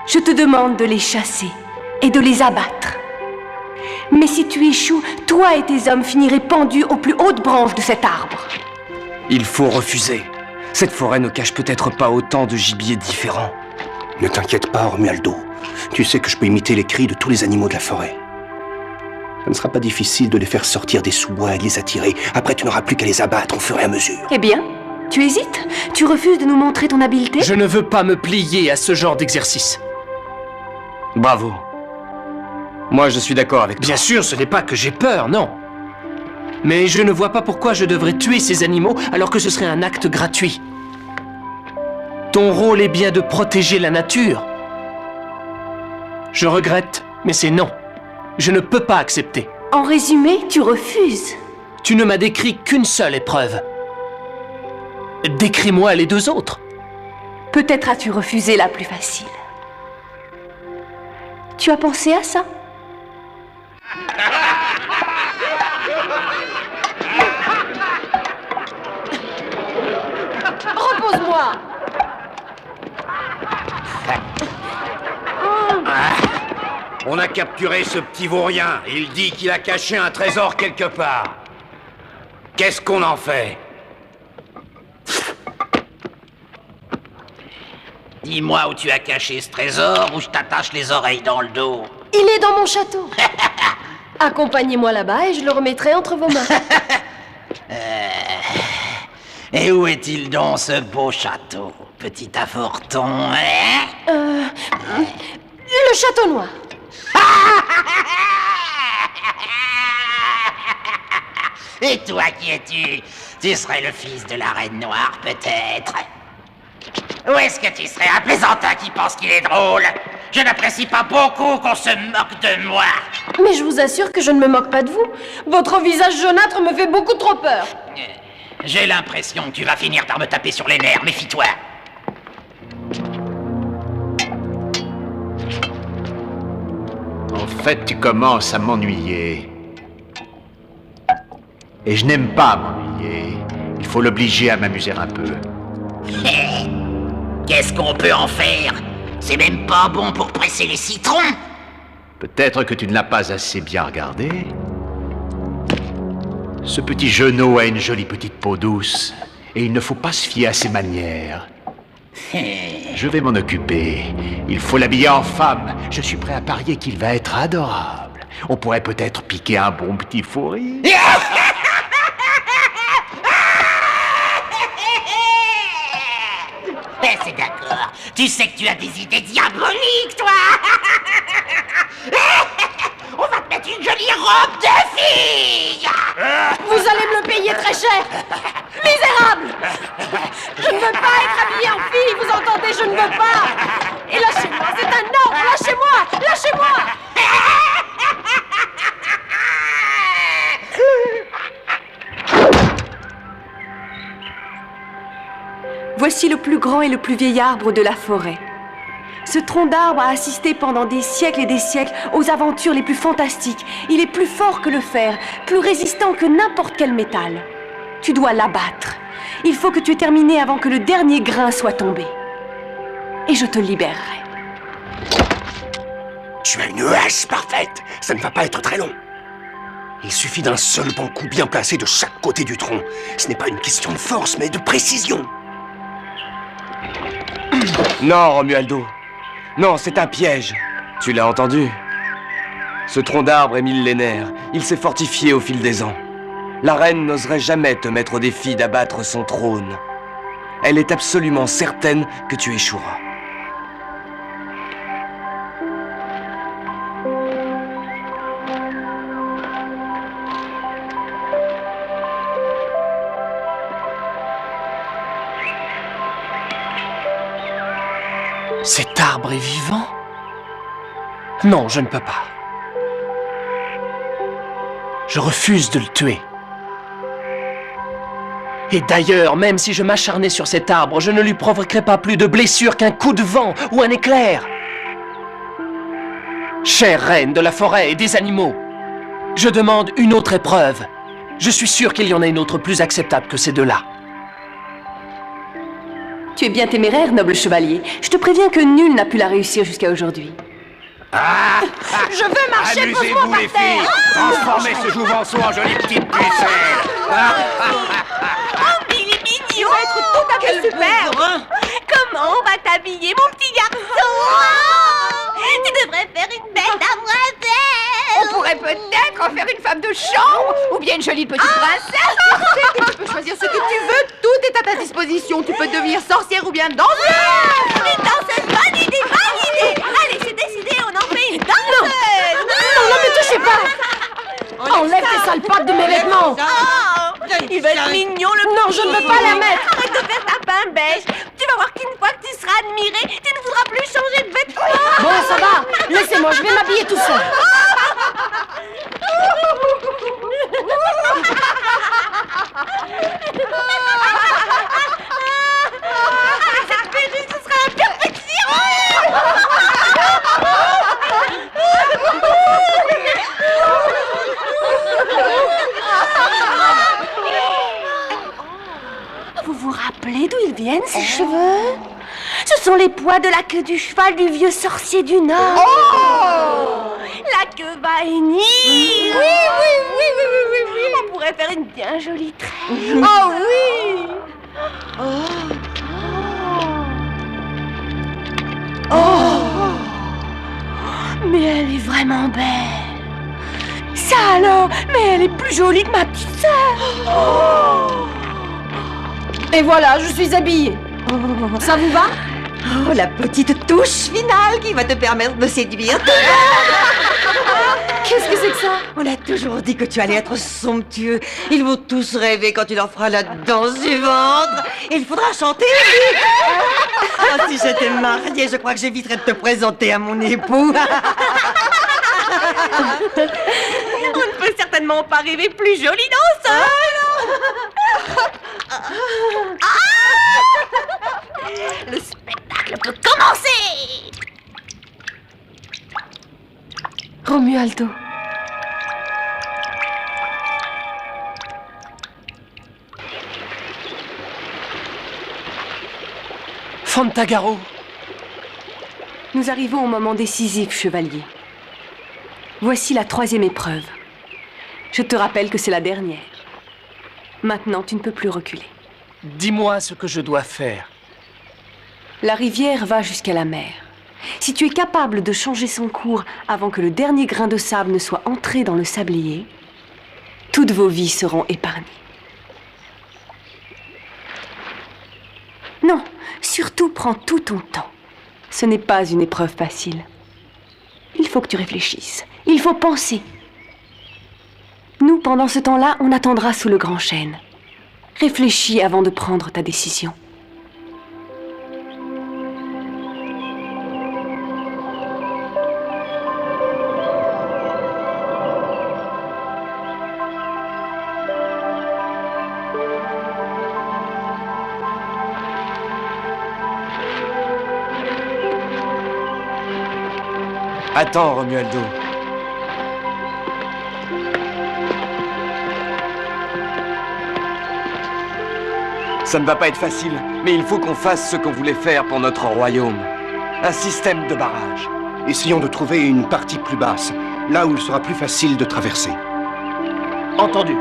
Je te demande de les chasser et de les abattre. Mais si tu échoues, toi et tes hommes finirez pendus aux plus hautes branches de cet arbre. Il faut refuser. Cette forêt ne cache peut-être pas autant de gibier différents. Ne t'inquiète pas, Romualdo. Tu sais que je peux imiter les cris de tous les animaux de la forêt. Ce ne sera pas difficile de les faire sortir des sous-bois et de les attirer. Après, tu n'auras plus qu'à les abattre au fur et à mesure. Eh bien, tu hésites? Tu refuses de nous montrer ton habileté? Je ne veux pas me plier à ce genre d'exercice. Bravo. Moi, je suis d'accord avec toi. Bien sûr, ce n'est pas que j'ai peur, non. Mais je ne vois pas pourquoi je devrais tuer ces animaux alors que ce serait un acte gratuit. Ton rôle est bien de protéger la nature. Je regrette, mais c'est non. Je ne peux pas accepter. En résumé, tu refuses. Tu ne m'as décrit qu'une seule épreuve. Décris-moi les deux autres. Peut-être as-tu refusé la plus facile. Tu as pensé à ça? Repose-moi. On a capturé ce petit vaurien. Il dit qu'il a caché un trésor quelque part. Qu'est-ce qu'on en fait? Dis-moi où tu as caché ce trésor ou je t'attache les oreilles dans le dos. Il est dans mon château. Accompagnez-moi là-bas et je le remettrai entre vos mains. Et où est-il donc ce beau château, petit avorton, hein? Le château noir. Et toi, qui es-tu? Tu serais le fils de la Reine Noire, peut-être? Ou est-ce que tu serais un plaisantin qui pense qu'il est drôle? Je n'apprécie pas beaucoup qu'on se moque de moi. Mais je vous assure que je ne me moque pas de vous. Votre visage jaunâtre me fait beaucoup trop peur. J'ai l'impression que tu vas finir par me taper sur les nerfs, méfie-toi. En fait, tu commences à m'ennuyer. Et je n'aime pas m'ennuyer. Il faut l'obliger à m'amuser un peu. Qu'est-ce qu'on peut en faire? C'est même pas bon pour presser les citrons. Peut-être que tu ne l'as pas assez bien regardé. Ce petit genou a une jolie petite peau douce, et il ne faut pas se fier à ses manières. Je vais m'en occuper. Il faut l'habiller en femme. Je suis prêt à parier qu'il va être adorable. On pourrait peut-être piquer un bon petit fou rire. C'est d'accord. Tu sais que tu as des idées diaboliques, toi. On va te mettre une jolie robe de fille. Vous allez me le payer très cher. Misérable. Je ne veux pas être habillée en fille, vous entendez? Je ne veux pas. Et lâchez-moi, c'est un ordre. Lâchez-moi. Lâchez-moi. Voici le plus grand et le plus vieil arbre de la forêt. Ce tronc d'arbre a assisté pendant des siècles et des siècles aux aventures les plus fantastiques. Il est plus fort que le fer, plus résistant que n'importe quel métal. Tu dois l'abattre. Il faut que tu aies terminé avant que le dernier grain soit tombé. Et je te libérerai. Tu as une hache parfaite. Ça ne va pas être très long. Il suffit d'un seul bon coup bien placé de chaque côté du tronc. Ce n'est pas une question de force, mais de précision. Non, Romualdo. Non, c'est un piège. Tu l'as entendu? Ce tronc d'arbre est millénaire. Il s'est fortifié au fil des ans. La reine n'oserait jamais te mettre au défi d'abattre son trône. Elle est absolument certaine que tu échoueras. Cet arbre est vivant? Non, je ne peux pas. Je refuse de le tuer. Et d'ailleurs, même si je m'acharnais sur cet arbre, je ne lui provoquerais pas plus de blessures qu'un coup de vent ou un éclair. Chère reine de la forêt et des animaux, je demande une autre épreuve. Je suis sûr qu'il y en a une autre plus acceptable que ces deux-là. Tu es bien téméraire, noble chevalier. Je te préviens que nul n'a pu la réussir jusqu'à aujourd'hui. Je veux marcher posement par les terre. filles. Transformez ce jouvenceau en jolie petite pucelle. Oh, il est mignon! Tu vas être tout à fait superbe! Comment on va t'habiller, mon petit garçon? Tu devrais faire une belle demoiselle! On pourrait peut-être en faire une femme de chambre ou bien une jolie petite princesse. Tu sais que tu peux choisir ce que tu veux. Tout est à ta disposition. Tu peux devenir sorcière ou bien danseuse. Une danseuse, bonne idée, bonne idée! Allez, c'est décidé, on en fait une danseuse! Non, ne me touchez pas! On Enlève tes sales pattes de mes vêtements. Il va être mignon, le Non, je ne veux pas la mettre. Arrête de faire ta pain beige. Tu vas voir qu'une fois que tu seras admiré, tu ne voudras plus changer de vêtements. Bon, ça va. Laissez-moi, je vais m'habiller tout seul. Cette perruque, ce sera la perfection. Vous vous rappelez d'où ils viennent, ces cheveux? Ce sont les poids de la queue du cheval du vieux sorcier du Nord. La queue Vaini. Oui. On pourrait faire une bien jolie tresse. Oh oui. Mais elle est vraiment belle. Ça alors, mais elle est plus jolie que ma petite sœur. Et voilà, je suis habillée. Ça vous va? Oh, la petite touche finale qui va te permettre de séduire. Qu'est-ce que c'est que ça? On a toujours dit que tu allais être somptueux. Ils vont tous rêver quand tu leur feras la danse du ventre. Il faudra chanter. Oh, si j'étais mariée, je crois que j'éviterais de te présenter à mon époux. On ne peut certainement pas rêver plus jolie danseuse. Le spectacle peut commencer. Romualdo. Fantagaro. Nous arrivons au moment décisif, chevalier. Voici la 3e épreuve. Je te rappelle que c'est la dernière. Maintenant, tu ne peux plus reculer. Dis-moi ce que je dois faire. La rivière va jusqu'à la mer. Si tu es capable de changer son cours avant que le dernier grain de sable ne soit entré dans le sablier, toutes vos vies seront épargnées. Non, surtout prends tout ton temps. Ce n'est pas une épreuve facile. Il faut que tu réfléchisses. Il faut penser. Nous, pendant ce temps-là, on attendra sous le grand chêne. Réfléchis avant de prendre ta décision. Attends, Romualdo. Ça ne va pas être facile, mais il faut qu'on fasse ce qu'on voulait faire pour notre royaume. Un système de barrage. Essayons de trouver une partie plus basse, là où il sera plus facile de traverser. Entendu.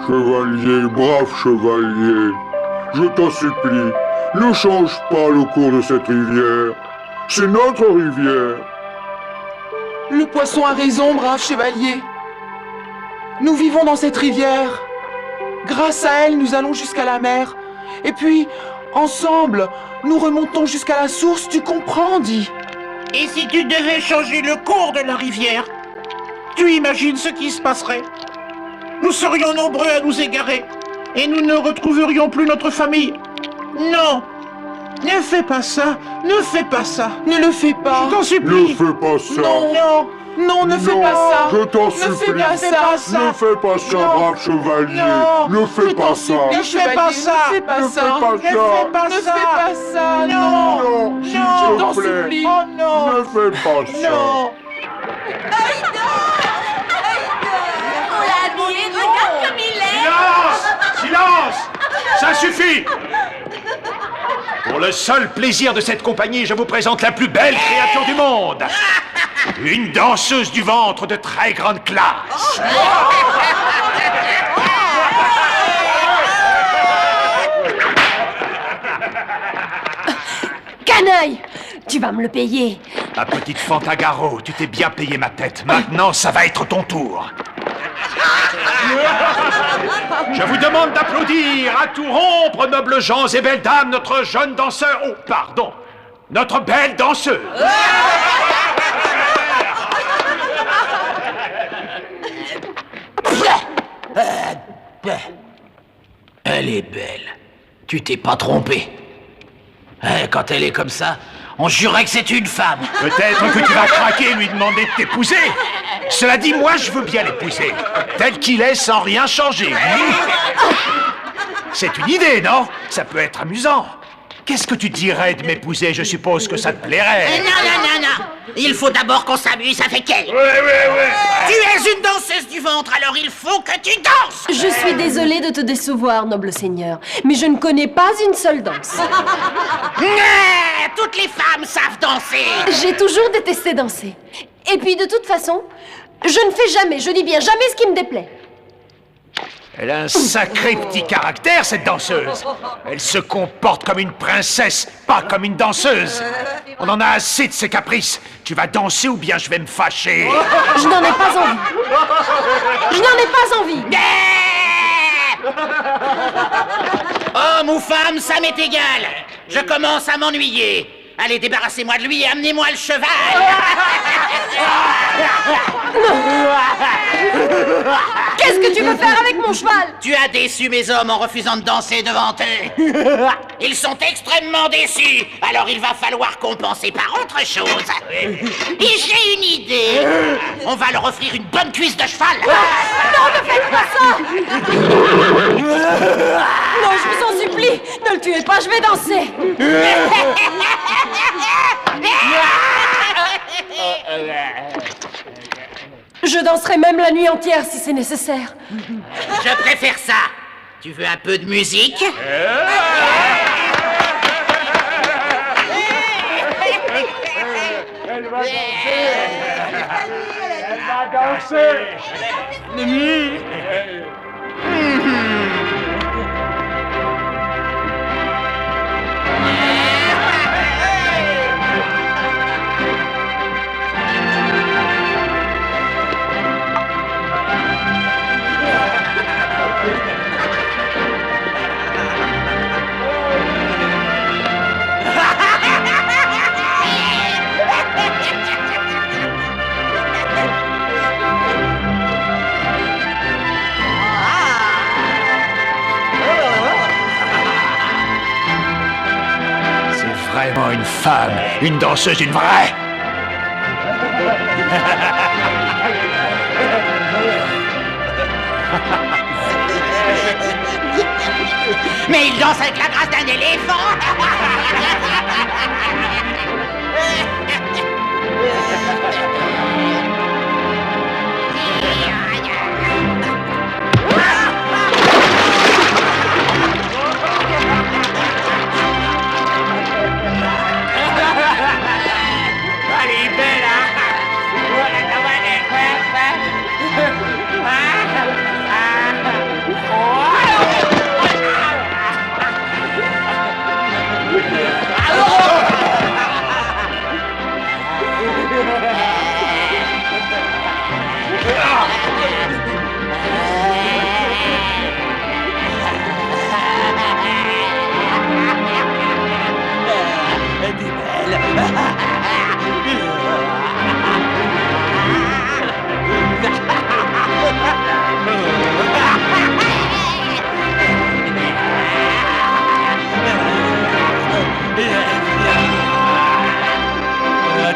Chevalier, brave chevalier, je t'en supplie, ne change pas le cours de cette rivière. C'est notre rivière. Le poisson a raison, brave chevalier. Nous vivons dans cette rivière. Grâce à elle, nous allons jusqu'à la mer. Et puis, ensemble, nous remontons jusqu'à la source, tu comprends, Di? Et si tu devais changer le cours de la rivière, tu imagines ce qui se passerait? Nous serions nombreux à nous égarer, et nous ne retrouverions plus notre famille. Non! Ne fais pas ça! Ne fais pas ça! Ne le fais pas! Ne Je t'en supplie! fais pas ça! Non! Non, ne fais pas ça! Je t'en Ne supplie! fais pas ça! Ne fais pas ça, brave chevalier! Non. Ne fais pas ça! Ne fais pas ça! Ne fais pas Ne ça! fais pas Ne fais pas Ne ça! fais pas ça! Non. Non, Je s'il t'en te plaît! supplie! Oh non! Ne fais pas ça! Non! On l'a habillé, regarde comme il est! Silence! Silence! Ça suffit! Pour le seul plaisir de cette compagnie, je vous présente la plus belle créature du monde! Une danseuse du ventre de très grande classe! Canaille! Tu vas me le payer. Ma petite Fantagaro, tu t'es bien payé ma tête. Maintenant, ça va être ton tour. Je vous demande d'applaudir à tout rompre, nobles gens et belles dames, notre jeune danseur. Oh, pardon, notre belle danseuse. Elle est belle. Tu t'es pas trompé. Quand elle est comme ça, on jurerait que c'est une femme. Peut-être que tu vas craquer et lui demander de t'épouser. Cela dit, moi, je veux bien l'épouser. Tel qu'il est, sans rien changer. C'est une idée, non? Ça peut être amusant. Qu'est-ce que tu dirais de m'épouser? Je suppose que ça te plairait. Non. Il faut d'abord qu'on s'amuse avec elle. Ouais. Tu es une danseuse du ventre, alors il faut que tu danses. Je suis désolée de te décevoir, noble seigneur, mais je ne connais pas une seule danse. Toutes les femmes savent danser. J'ai toujours détesté danser. Et puis, de toute façon, je ne fais jamais, je dis bien jamais ce qui me déplaît. Elle a un sacré petit caractère, cette danseuse. Elle se comporte comme une princesse, pas comme une danseuse. On en a assez de ses caprices. Tu vas danser ou bien je vais me fâcher. Je n'en ai pas envie. Je n'en ai pas envie. Homme ou femme, ça m'est égal. Je commence à m'ennuyer. Allez, débarrassez-moi de lui et amenez-moi le cheval. Qu'est-ce que tu veux faire avec mon cheval? Tu as déçu mes hommes en refusant de danser devant eux. Ils sont extrêmement déçus. Alors il va falloir compenser par autre chose. Et j'ai une idée. On va leur offrir une bonne cuisse de cheval. Non, ne faites pas ça. Non, je vous en supplie. Ne le tuez pas, je vais danser. Je danserai même la nuit entière si c'est nécessaire. Je préfère ça. Tu veux un peu de musique? Elle va danser. Elle va danser. Vraiment une femme, une danseuse, une vraie. Mais il danse avec la grâce d'un éléphant.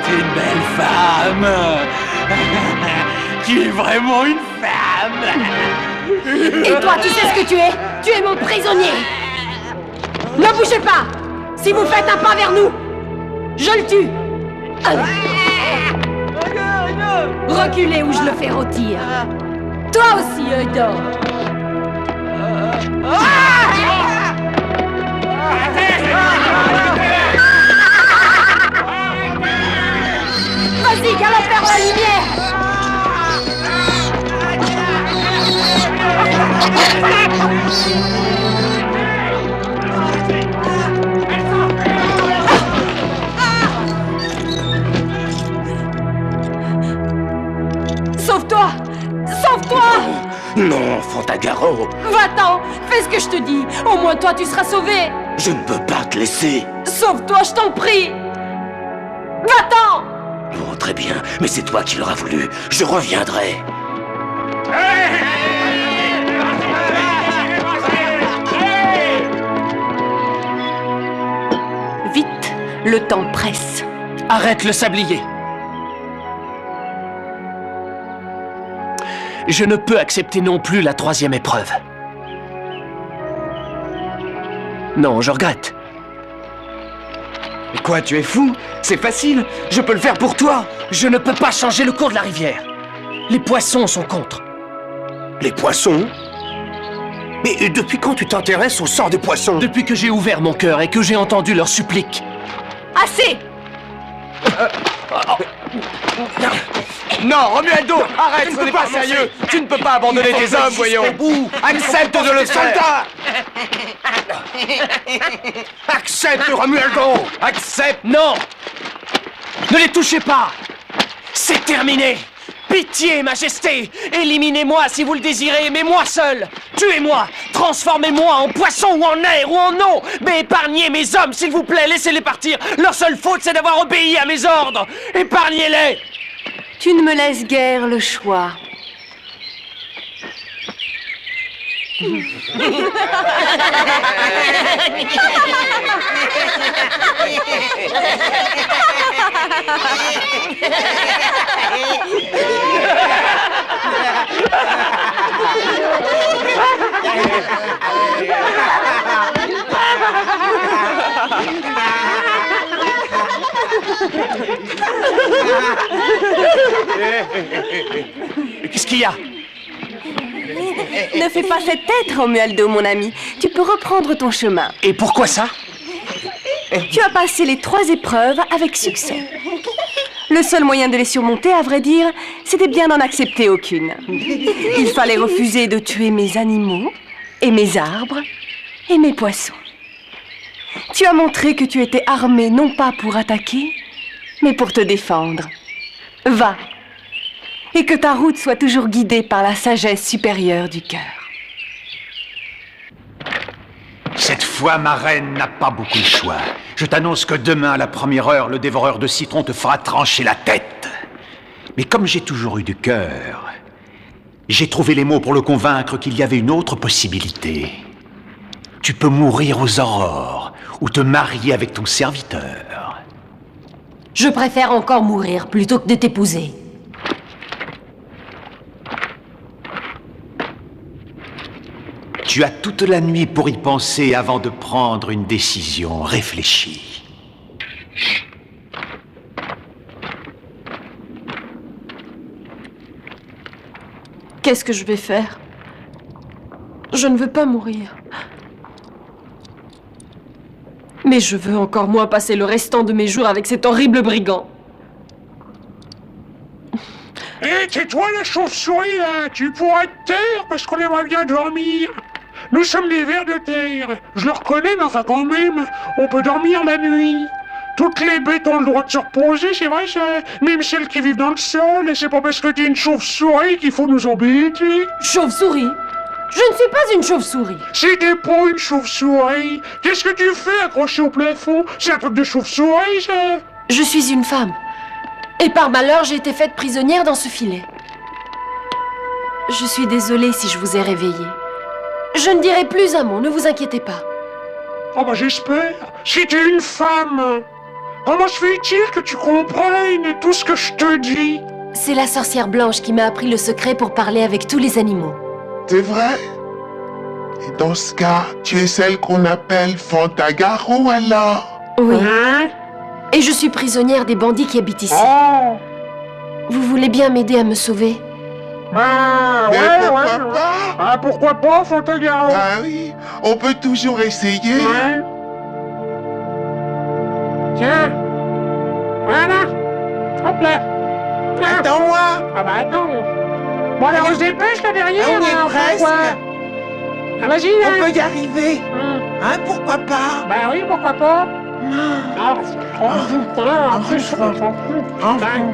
Tu es une belle femme. Tu es vraiment une femme. Et toi, tu sais ce que tu es? Tu es mon prisonnier. Ne bougez pas. Si vous faites un pas vers nous, je le tue. Reculez ou je le fais rôtir. Toi aussi, œil d'or. Vas-y, galope vers la lumière. Non, Fantagaro. Va-t'en! Fais ce que je te dis! Au moins toi, tu seras sauvé! Je ne peux pas te laisser. Sauve-toi, je t'en prie! Va-t'en! Bon, très bien, mais c'est toi qui l'auras voulu. Je reviendrai. Vite, le temps presse. Arrête le sablier. Je ne peux accepter non plus la 3e épreuve. Non, je regrette. Mais quoi, tu es fou? C'est facile, je peux le faire pour toi. Je ne peux pas changer le cours de la rivière. Les poissons sont contre. Les poissons? Mais depuis quand tu t'intéresses au sort des poissons? Depuis que j'ai ouvert mon cœur et que j'ai entendu leurs suppliques. Assez! Non, Romualdo, arrête, ce n'est pas sérieux. Tu ne peux pas abandonner tes hommes, voyons. Accepte de le faire. Accepte, Romualdo! Accepte, non! Ne les touchez pas! C'est terminé! Pitié, Majesté! Éliminez-moi si vous le désirez, mais moi seul! Tuez-moi! Transformez-moi en poisson ou en air ou en eau! Mais épargnez mes hommes, s'il vous plaît, laissez-les partir! Leur seule faute, c'est d'avoir obéi à mes ordres! Épargnez-les! Tu ne me laisses guère le choix. Qu'est-ce qu'il y a? Ne fais pas cette tête, Romualdo, mon ami. Tu peux reprendre ton chemin. Et pourquoi ça? Tu as passé les 3 épreuves avec succès. Le seul moyen de les surmonter, à vrai dire, c'était bien d'en accepter aucune. Il fallait refuser de tuer mes animaux, et mes arbres, et mes poissons. Tu as montré que tu étais armé non pas pour attaquer, mais pour te défendre. Va, et que ta route soit toujours guidée par la sagesse supérieure du cœur. Cette fois, ma reine n'a pas beaucoup de choix. Je t'annonce que demain, à la première heure, le dévoreur de citron te fera trancher la tête. Mais comme j'ai toujours eu du cœur, j'ai trouvé les mots pour le convaincre qu'il y avait une autre possibilité. Tu peux mourir aux aurores ou te marier avec ton serviteur. Je préfère encore mourir plutôt que de t'épouser. Tu as toute la nuit pour y penser avant de prendre une décision réfléchie. Qu'est-ce que je vais faire? Je ne veux pas mourir. Mais je veux encore moins passer le restant de mes jours avec cet horrible brigand. Hé, c'est toi la chauve-souris, là! Tu pourras te taire parce qu'on aimerait bien dormir! Nous sommes des vers de terre! Je le reconnais, mais enfin quand même, on peut dormir la nuit! Toutes les bêtes ont le droit de se reposer, c'est vrai ça? Même celles qui vivent dans le sol, et c'est pas parce que t'es une chauve-souris qu'il faut nous embêter! Chauve-souris? Je ne suis pas une chauve-souris! Si t'es pas une chauve-souris, qu'est-ce que tu fais accroché au plafond? C'est un truc de chauve-souris, ça? Je suis une femme. Et par malheur, j'ai été faite prisonnière dans ce filet. Je suis désolée si je vous ai réveillé. Je ne dirai plus un mot, ne vous inquiétez pas. Oh bah j'espère. Si t'es une femme, comment se fait-il que tu comprennes tout ce que je te dis? C'est la sorcière blanche qui m'a appris le secret pour parler avec tous les animaux. C'est vrai? Et dans ce cas, tu es celle qu'on appelle Fantagaro alors? Oui. Hein? Et je suis prisonnière des bandits qui habitent ici. Oh. Vous voulez bien m'aider à me sauver? Mais pourquoi pas? Ah, pourquoi pas, Fantagaro? Ah oui, on peut toujours essayer. Ouais. Tiens. Voilà. Hop là. Attends-moi. Ah bah attends. Bon alors on se dépêche là derrière. Ah, on est presque. Ah vas-y là. On peut y arriver. Hein, pourquoi pas? Bah oui, pourquoi pas.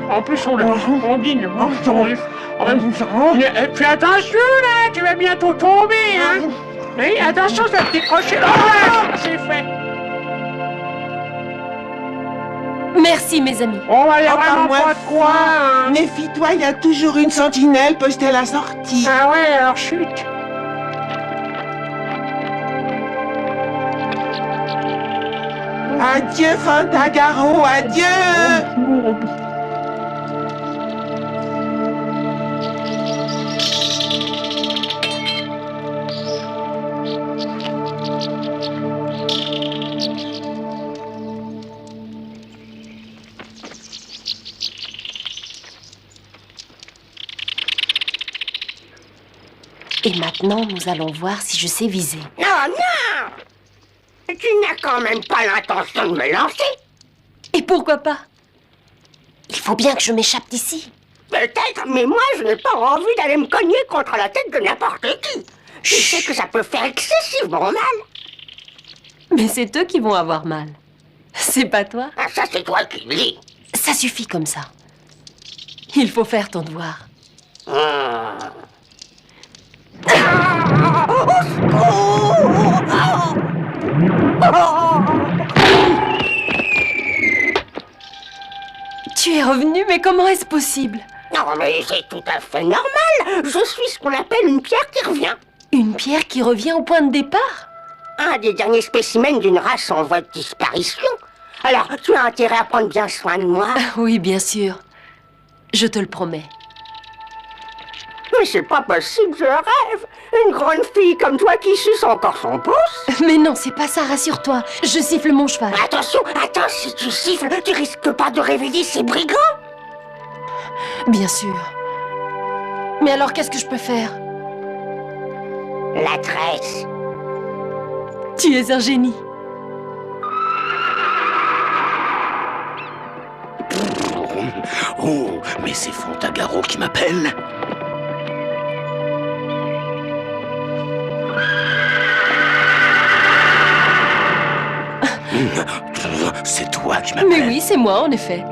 En plus, on dîne. Et puis attention là, tu vas bientôt tomber, hein. Oui, attention, ça te décrocher là. C'est fait. Merci, mes amis. On va y vraiment pas de quoi, hein. Méfie-toi, il y a toujours une sentinelle postée à la sortie. Ah ouais, alors chut. Adieu, Fantagaro, adieu. Et maintenant, nous allons voir si je sais viser. Non, non! Tu n'as quand même pas l'intention de me lancer. Et pourquoi pas? Il faut bien que je m'échappe d'ici. Peut-être, mais moi, je n'ai pas envie d'aller me cogner contre la tête de n'importe qui. Je sais que ça peut faire excessivement mal. Mais c'est eux qui vont avoir mal. C'est pas toi. Ah, ça, c'est toi qui le dis. Ça suffit comme ça. Il faut faire ton devoir. Tu es revenu, mais comment est-ce possible? Non, mais c'est tout à fait normal. Je suis ce qu'on appelle une pierre qui revient. Une pierre qui revient au point de départ? Un des derniers spécimens d'une race en voie de disparition. Alors, tu as intérêt à prendre bien soin de moi. Oui, bien sûr. Je te le promets. Mais c'est pas possible, je rêve. Une grande fille comme toi qui suce encore son pouce. Mais non, c'est pas ça, rassure-toi. Je siffle mon cheval. Attention, attends, si tu siffles, tu risques pas de réveiller ces brigands. Bien sûr. Mais alors, qu'est-ce que je peux faire? La tresse. Tu es un génie. Oh, mais c'est Fantagaro qui m'appelle. C'est toi qui m'appelles. Mais oui, c'est moi, en effet.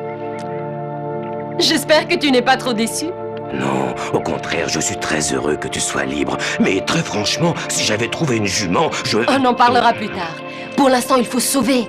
J'espère que tu n'es pas trop déçu. Non, au contraire, je suis très heureux que tu sois libre. Mais très franchement, si j'avais trouvé une jument, je... On en parlera plus tard. Pour l'instant, il faut se sauver.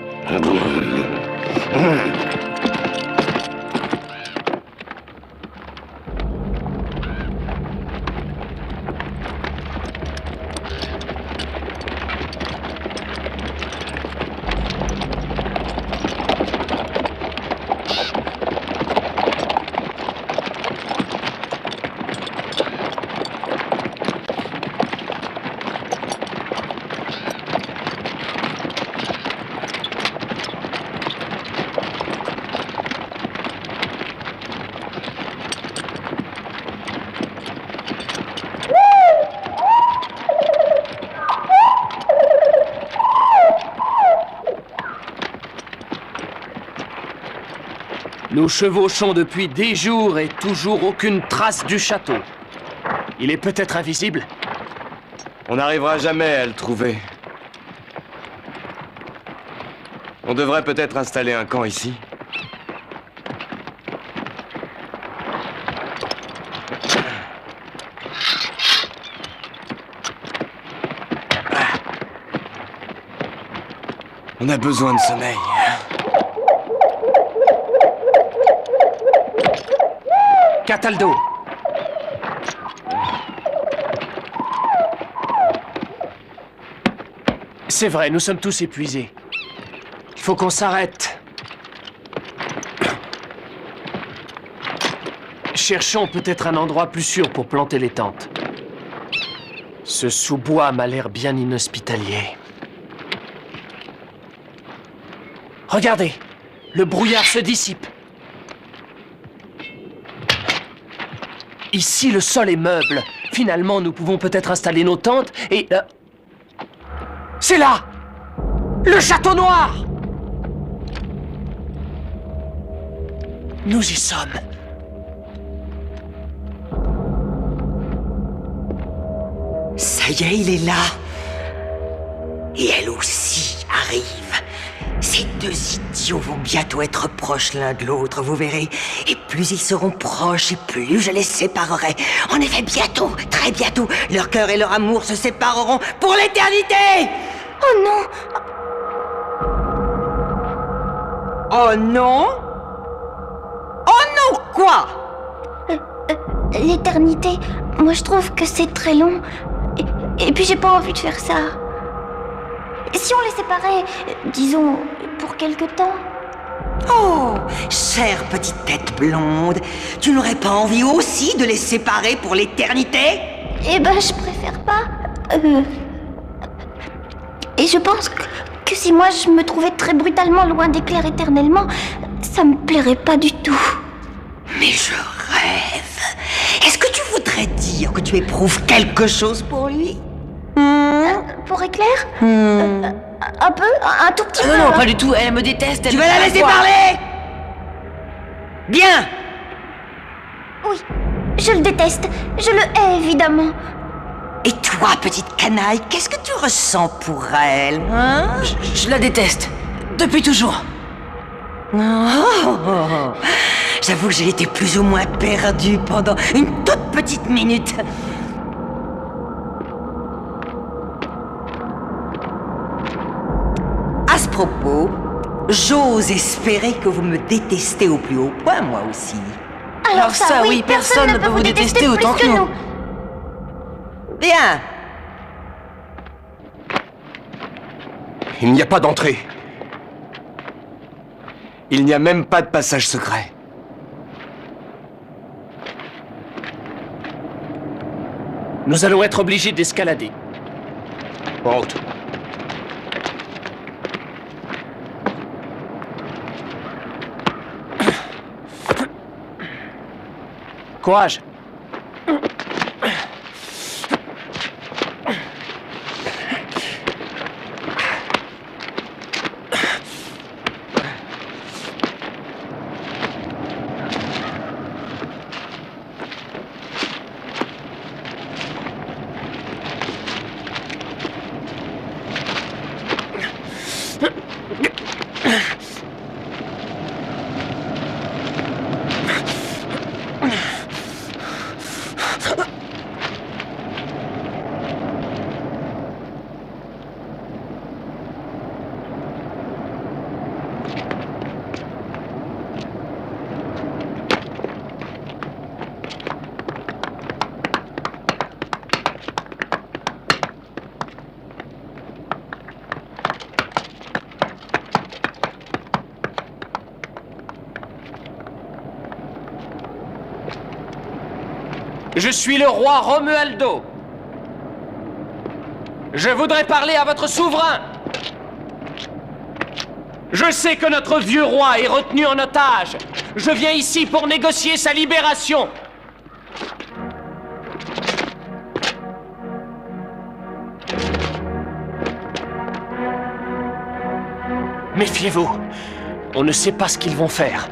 Nous chevauchons depuis des jours et toujours aucune trace du château. Il est peut-être invisible. On n'arrivera jamais à le trouver. On devrait peut-être installer un camp ici. On a besoin de sommeil. Cataldo! C'est vrai, nous sommes tous épuisés. Il faut qu'on s'arrête. Cherchons peut-être un endroit plus sûr pour planter les tentes. Ce sous-bois m'a l'air bien inhospitalier. Regardez, le brouillard se dissipe. Ici, le sol est meuble. Finalement, nous pouvons peut-être installer nos tentes et... C'est là! Le château noir! Nous y sommes. Ça y est, il est là. Et elle aussi arrive. Ces deux idiots vont bientôt être proches l'un de l'autre, vous verrez. Et plus ils seront proches, et plus je les séparerai. En effet, bientôt, très bientôt, leur cœur et leur amour se sépareront pour l'éternité. Oh non! Oh non? Oh non, quoi? L'éternité, moi je trouve que c'est très long. Et puis j'ai pas envie de faire ça. Et si on les séparait, disons, pour quelque temps? Oh, chère petite tête blonde, tu n'aurais pas envie aussi de les séparer pour l'éternité? Eh ben, je préfère pas. Et je pense que si moi je me trouvais très brutalement loin des Clairs éternellement, ça me plairait pas du tout. Mais je rêve. Est-ce que tu voudrais dire que tu éprouves quelque chose pour lui? Pour Éclair? Un peu? Un tout petit peu? Non, pas du tout, elle me déteste. Tu vas la laisser parler? Bien! Oui, je le déteste. Je le hais, évidemment. Et toi, petite canaille, qu'est-ce que tu ressens pour elle, hein? Je la déteste. Depuis toujours. Oh, j'avoue que j'ai été plus ou moins perdue pendant une toute petite minute. À ce propos, j'ose espérer que vous me détestez au plus haut point, moi aussi. Alors ça, oui, personne ne peut vous détester autant que nous. Bien. Il n'y a pas d'entrée. Il n'y a même pas de passage secret. Nous allons être obligés d'escalader. En route. Courage. Je suis le roi Romualdo. Je voudrais parler à votre souverain. Je sais que notre vieux roi est retenu en otage. Je viens ici pour négocier sa libération. Méfiez-vous. On ne sait pas ce qu'ils vont faire.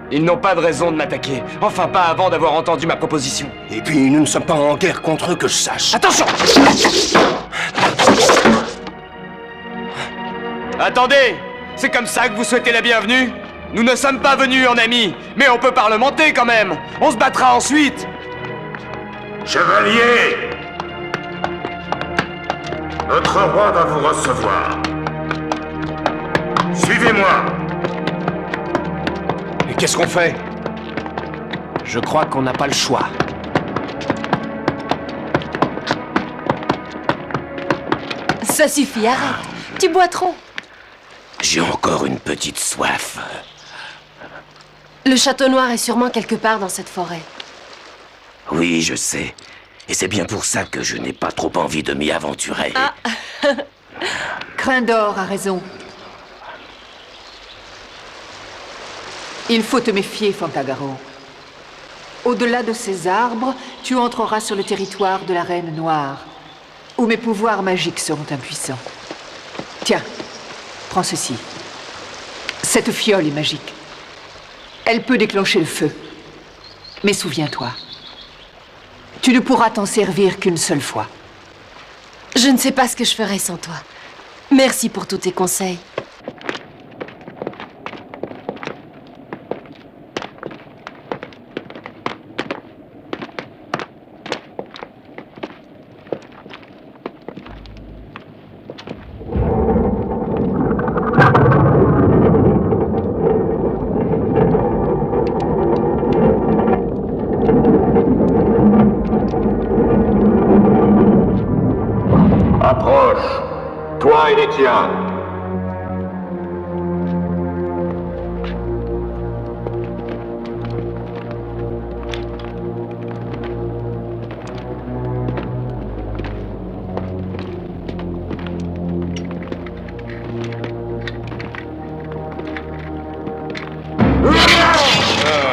Ils n'ont pas de raison de m'attaquer. Enfin, pas avant d'avoir entendu ma proposition. Et puis, nous ne sommes pas en guerre contre eux que je sache. Attention! Attendez! C'est comme ça que vous souhaitez la bienvenue? Nous ne sommes pas venus en amis, mais on peut parlementer quand même. On se battra ensuite. Chevalier! Notre roi va vous recevoir. Suivez-moi! Et qu'est-ce qu'on fait? Je crois qu'on n'a pas le choix. Ça suffit, arrête. Tu bois trop. J'ai encore une petite soif. Le château noir est sûrement quelque part dans cette forêt. Oui, je sais. Et c'est bien pour ça que je n'ai pas trop envie de m'y aventurer. Ah. Crin d'or a raison. Il faut te méfier, Fantagaro. Au-delà de ces arbres, tu entreras sur le territoire de la Reine Noire, où mes pouvoirs magiques seront impuissants. Tiens, prends ceci. Cette fiole est magique. Elle peut déclencher le feu. Mais souviens-toi, tu ne pourras t'en servir qu'une seule fois. Je ne sais pas ce que je ferais sans toi. Merci pour tous tes conseils.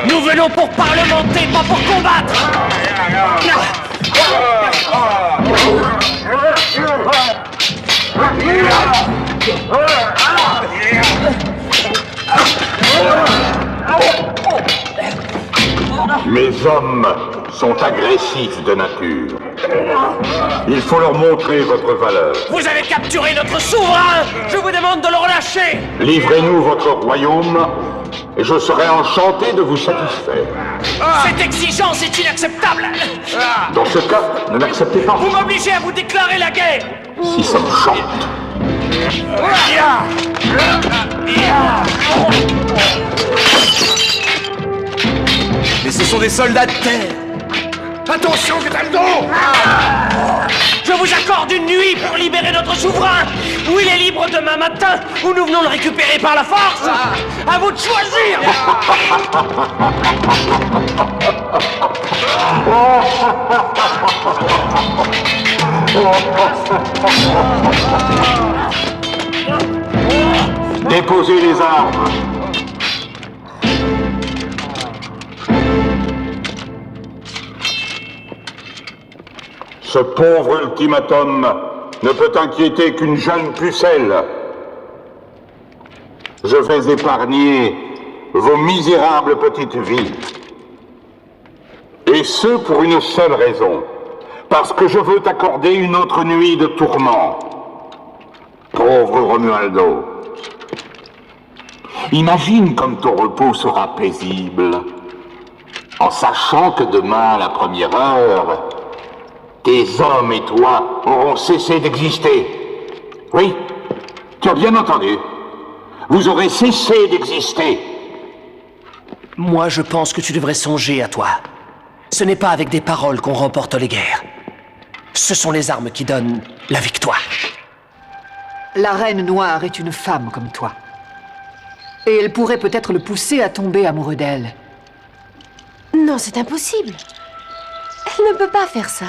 Nous venons pour parlementer, pas pour combattre. Les hommes sont agressifs de nature. Il faut leur montrer votre valeur. Vous avez capturé notre souverain. Je vous demande de le relâcher. Livrez-nous votre royaume et je serai enchanté de vous satisfaire. Cette exigence est inacceptable. Dans ce cas, ne l'acceptez pas. Vous m'obligez à vous déclarer la guerre. Si ça me chante. Mais ce sont des soldats de terre. Attention, Cataldo! Je vous accorde une nuit pour libérer notre souverain. Ou il est libre demain matin, ou nous venons le récupérer par la force. À vous de choisir. Déposez les armes. Ce pauvre ultimatum ne peut inquiéter qu'une jeune pucelle. Je vais épargner vos misérables petites vies. Et ce pour une seule raison. Parce que je veux t'accorder une autre nuit de tourment. Pauvre Romualdo. Imagine comme ton repos sera paisible. En sachant que demain, à la première heure, tes hommes et toi auront cessé d'exister. Oui, tu as bien entendu. Vous aurez cessé d'exister. Moi, je pense que tu devrais songer à toi. Ce n'est pas avec des paroles qu'on remporte les guerres. Ce sont les armes qui donnent la victoire. La Reine Noire est une femme comme toi. Et elle pourrait peut-être le pousser à tomber amoureux d'elle. Non, c'est impossible. Elle ne peut pas faire ça.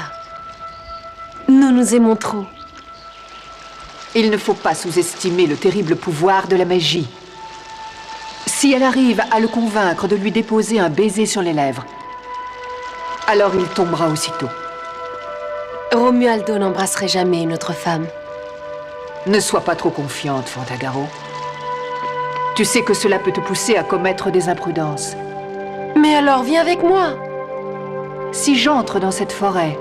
Nous nous aimons trop. Il ne faut pas sous-estimer le terrible pouvoir de la magie. Si elle arrive à le convaincre de lui déposer un baiser sur les lèvres, alors il tombera aussitôt. Romualdo n'embrasserait jamais une autre femme. Ne sois pas trop confiante, Fantagaro. Tu sais que cela peut te pousser à commettre des imprudences. Mais alors, viens avec moi. Si j'entre dans cette forêt,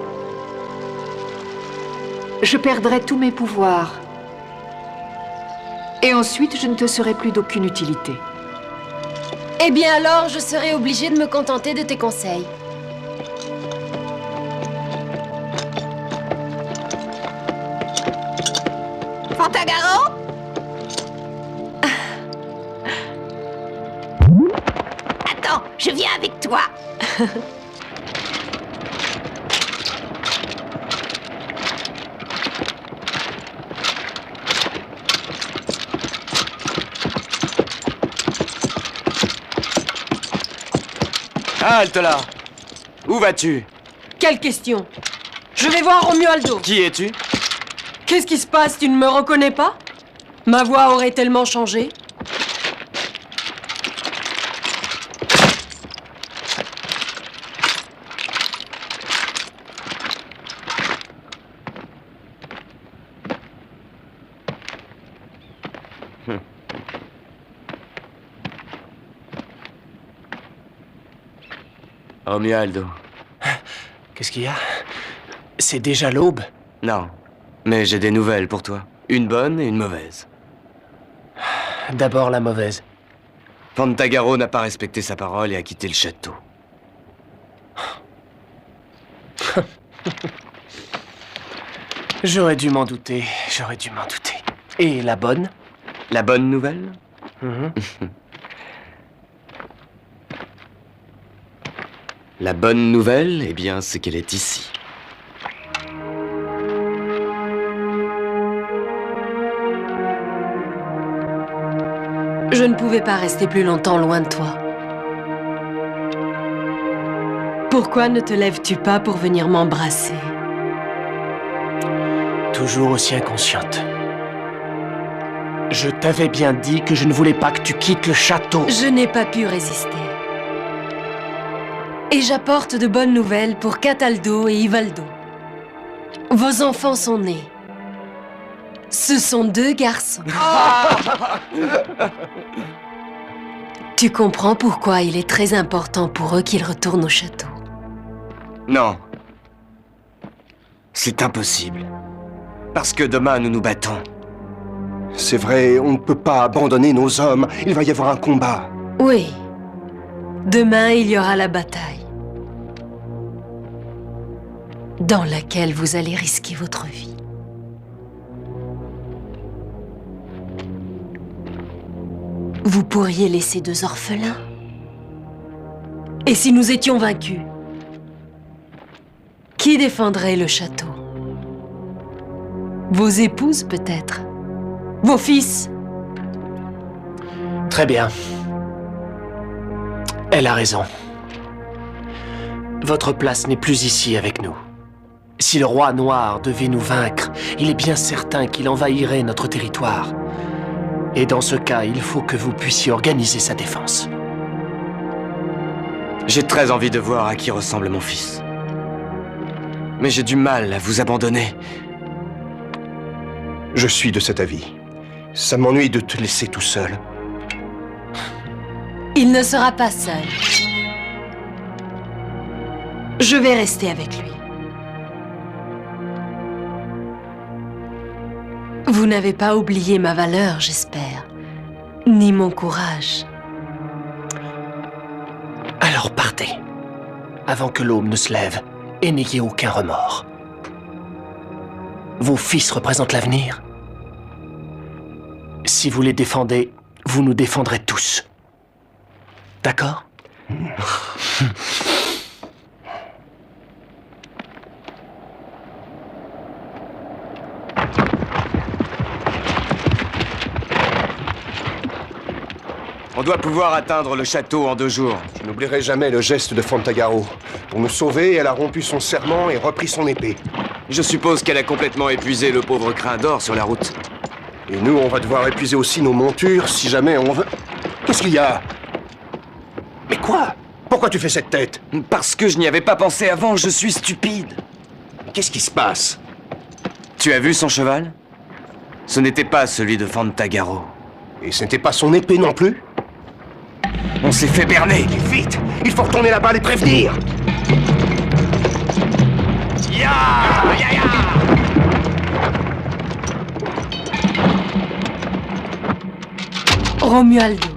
je perdrai tous mes pouvoirs. Et ensuite, je ne te serai plus d'aucune utilité. Eh bien alors, je serai obligée de me contenter de tes conseils. Fantagaro? Attends, je viens avec toi. Halte là! Où vas-tu? Quelle question? Je vais voir Romualdo. Qui es-tu? Qu'est-ce qui se passe? Tu ne me reconnais pas? Ma voix aurait tellement changé? Romualdo. Qu'est-ce qu'il y a? C'est déjà l'aube? Non, mais j'ai des nouvelles pour toi. Une bonne et une mauvaise. D'abord la mauvaise. Fantagaro n'a pas respecté sa parole et a quitté le château. J'aurais dû m'en douter, j'aurais dû m'en douter. Et la bonne? La bonne nouvelle? La bonne nouvelle, eh bien, c'est qu'elle est ici. Je ne pouvais pas rester plus longtemps loin de toi. Pourquoi ne te lèves-tu pas pour venir m'embrasser? Toujours aussi inconsciente. Je t'avais bien dit que je ne voulais pas que tu quittes le château. Je n'ai pas pu résister. Et j'apporte de bonnes nouvelles pour Cataldo et Ivaldo. Vos enfants sont nés. Ce sont 2 garçons. Tu comprends pourquoi il est très important pour eux qu'ils retournent au château. Non. C'est impossible. Parce que demain, nous nous battons. C'est vrai, on ne peut pas abandonner nos hommes. Il va y avoir un combat. Oui. Demain, il y aura la bataille. Dans laquelle vous allez risquer votre vie. Vous pourriez laisser 2 orphelins. Et si nous étions vaincus, qui défendrait le château? Vos épouses, peut-être? Vos fils? Très bien. Elle a raison. Votre place n'est plus ici avec nous. Si le roi noir devait nous vaincre, il est bien certain qu'il envahirait notre territoire. Et dans ce cas, il faut que vous puissiez organiser sa défense. J'ai très envie de voir à qui ressemble mon fils. Mais j'ai du mal à vous abandonner. Je suis de cet avis. Ça m'ennuie de te laisser tout seul. Il ne sera pas seul. Je vais rester avec lui. Vous n'avez pas oublié ma valeur, j'espère. Ni mon courage. Alors partez, avant que l'aube ne se lève, et n'ayez aucun remords. Vos fils représentent l'avenir. Si vous les défendez, vous nous défendrez tous. D'accord ? On doit pouvoir atteindre le château en 2 jours. Je n'oublierai jamais le geste de Fantagaro. Pour nous sauver, elle a rompu son serment et repris son épée. Je suppose qu'elle a complètement épuisé le pauvre crin d'or sur la route. Et nous, on va devoir épuiser aussi nos montures si jamais on veut... Qu'est-ce qu'il y a? Mais quoi? Pourquoi tu fais cette tête? Parce que je n'y avais pas pensé avant, je suis stupide. Qu'est-ce qui se passe? Tu as vu son cheval? Ce n'était pas celui de Fantagaro. Et ce n'était pas son épée non plus? On s'est fait berner. Vite! Il faut retourner là-bas, les prévenir! Ya! Ya ya! Romualdo,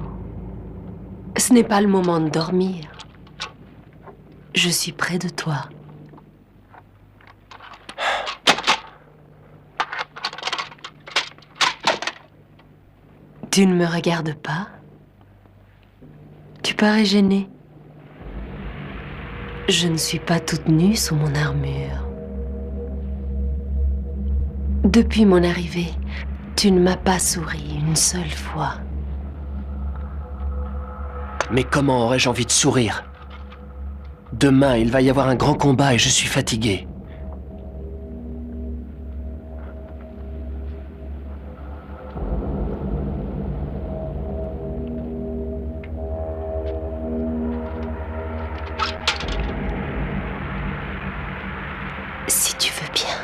ce n'est pas le moment de dormir. Je suis près de toi. Tu ne me regardes pas? Tu parais gêné. Je ne suis pas toute nue sous mon armure. Depuis mon arrivée, tu ne m'as pas souri une seule fois. Mais comment aurais-je envie de sourire? Demain, il va y avoir un grand combat et je suis fatigué. Si tu veux bien,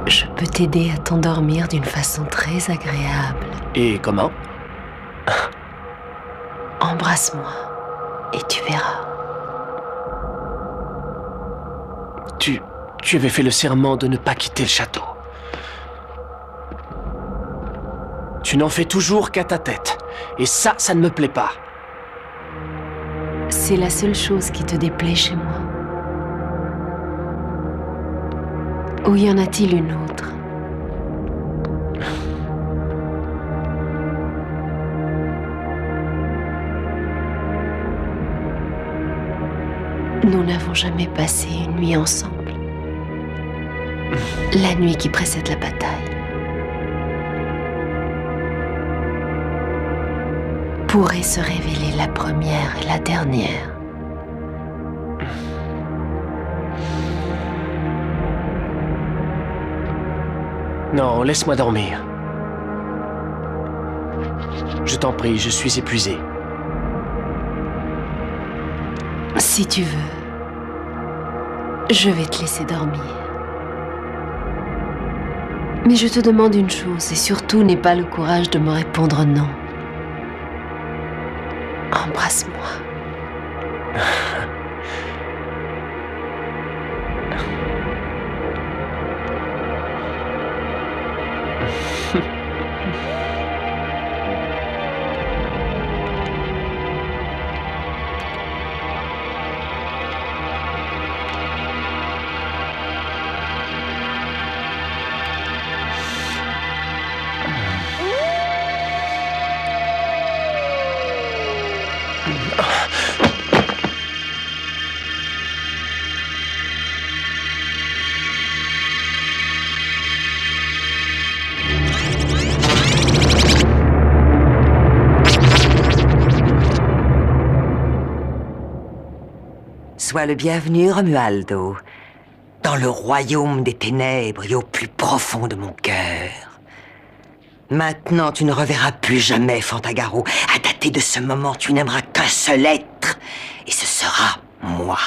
je peux t'aider à t'endormir d'une façon très agréable. Et comment? Embrasse-moi et tu verras. Tu avais fait le serment de ne pas quitter le château. Tu n'en fais toujours qu'à ta tête. Et ça ne me plaît pas. C'est la seule chose qui te déplaît chez moi. Ou y en a-t-il une autre? Nous n'avons jamais passé une nuit ensemble. La nuit qui précède la bataille. Pourrait se révéler la première et la dernière. Non, laisse-moi dormir. Je t'en prie, je suis épuisé. Si tu veux, je vais te laisser dormir. Mais je te demande une chose, et surtout n'aie pas le courage de me répondre non. Embrasse-moi. Sois le bienvenu, Romualdo, dans le royaume des ténèbres et au plus profond de mon cœur. Maintenant, tu ne reverras plus jamais Fantagaro. À dater de ce moment, tu n'aimeras qu'un seul être, et ce sera moi.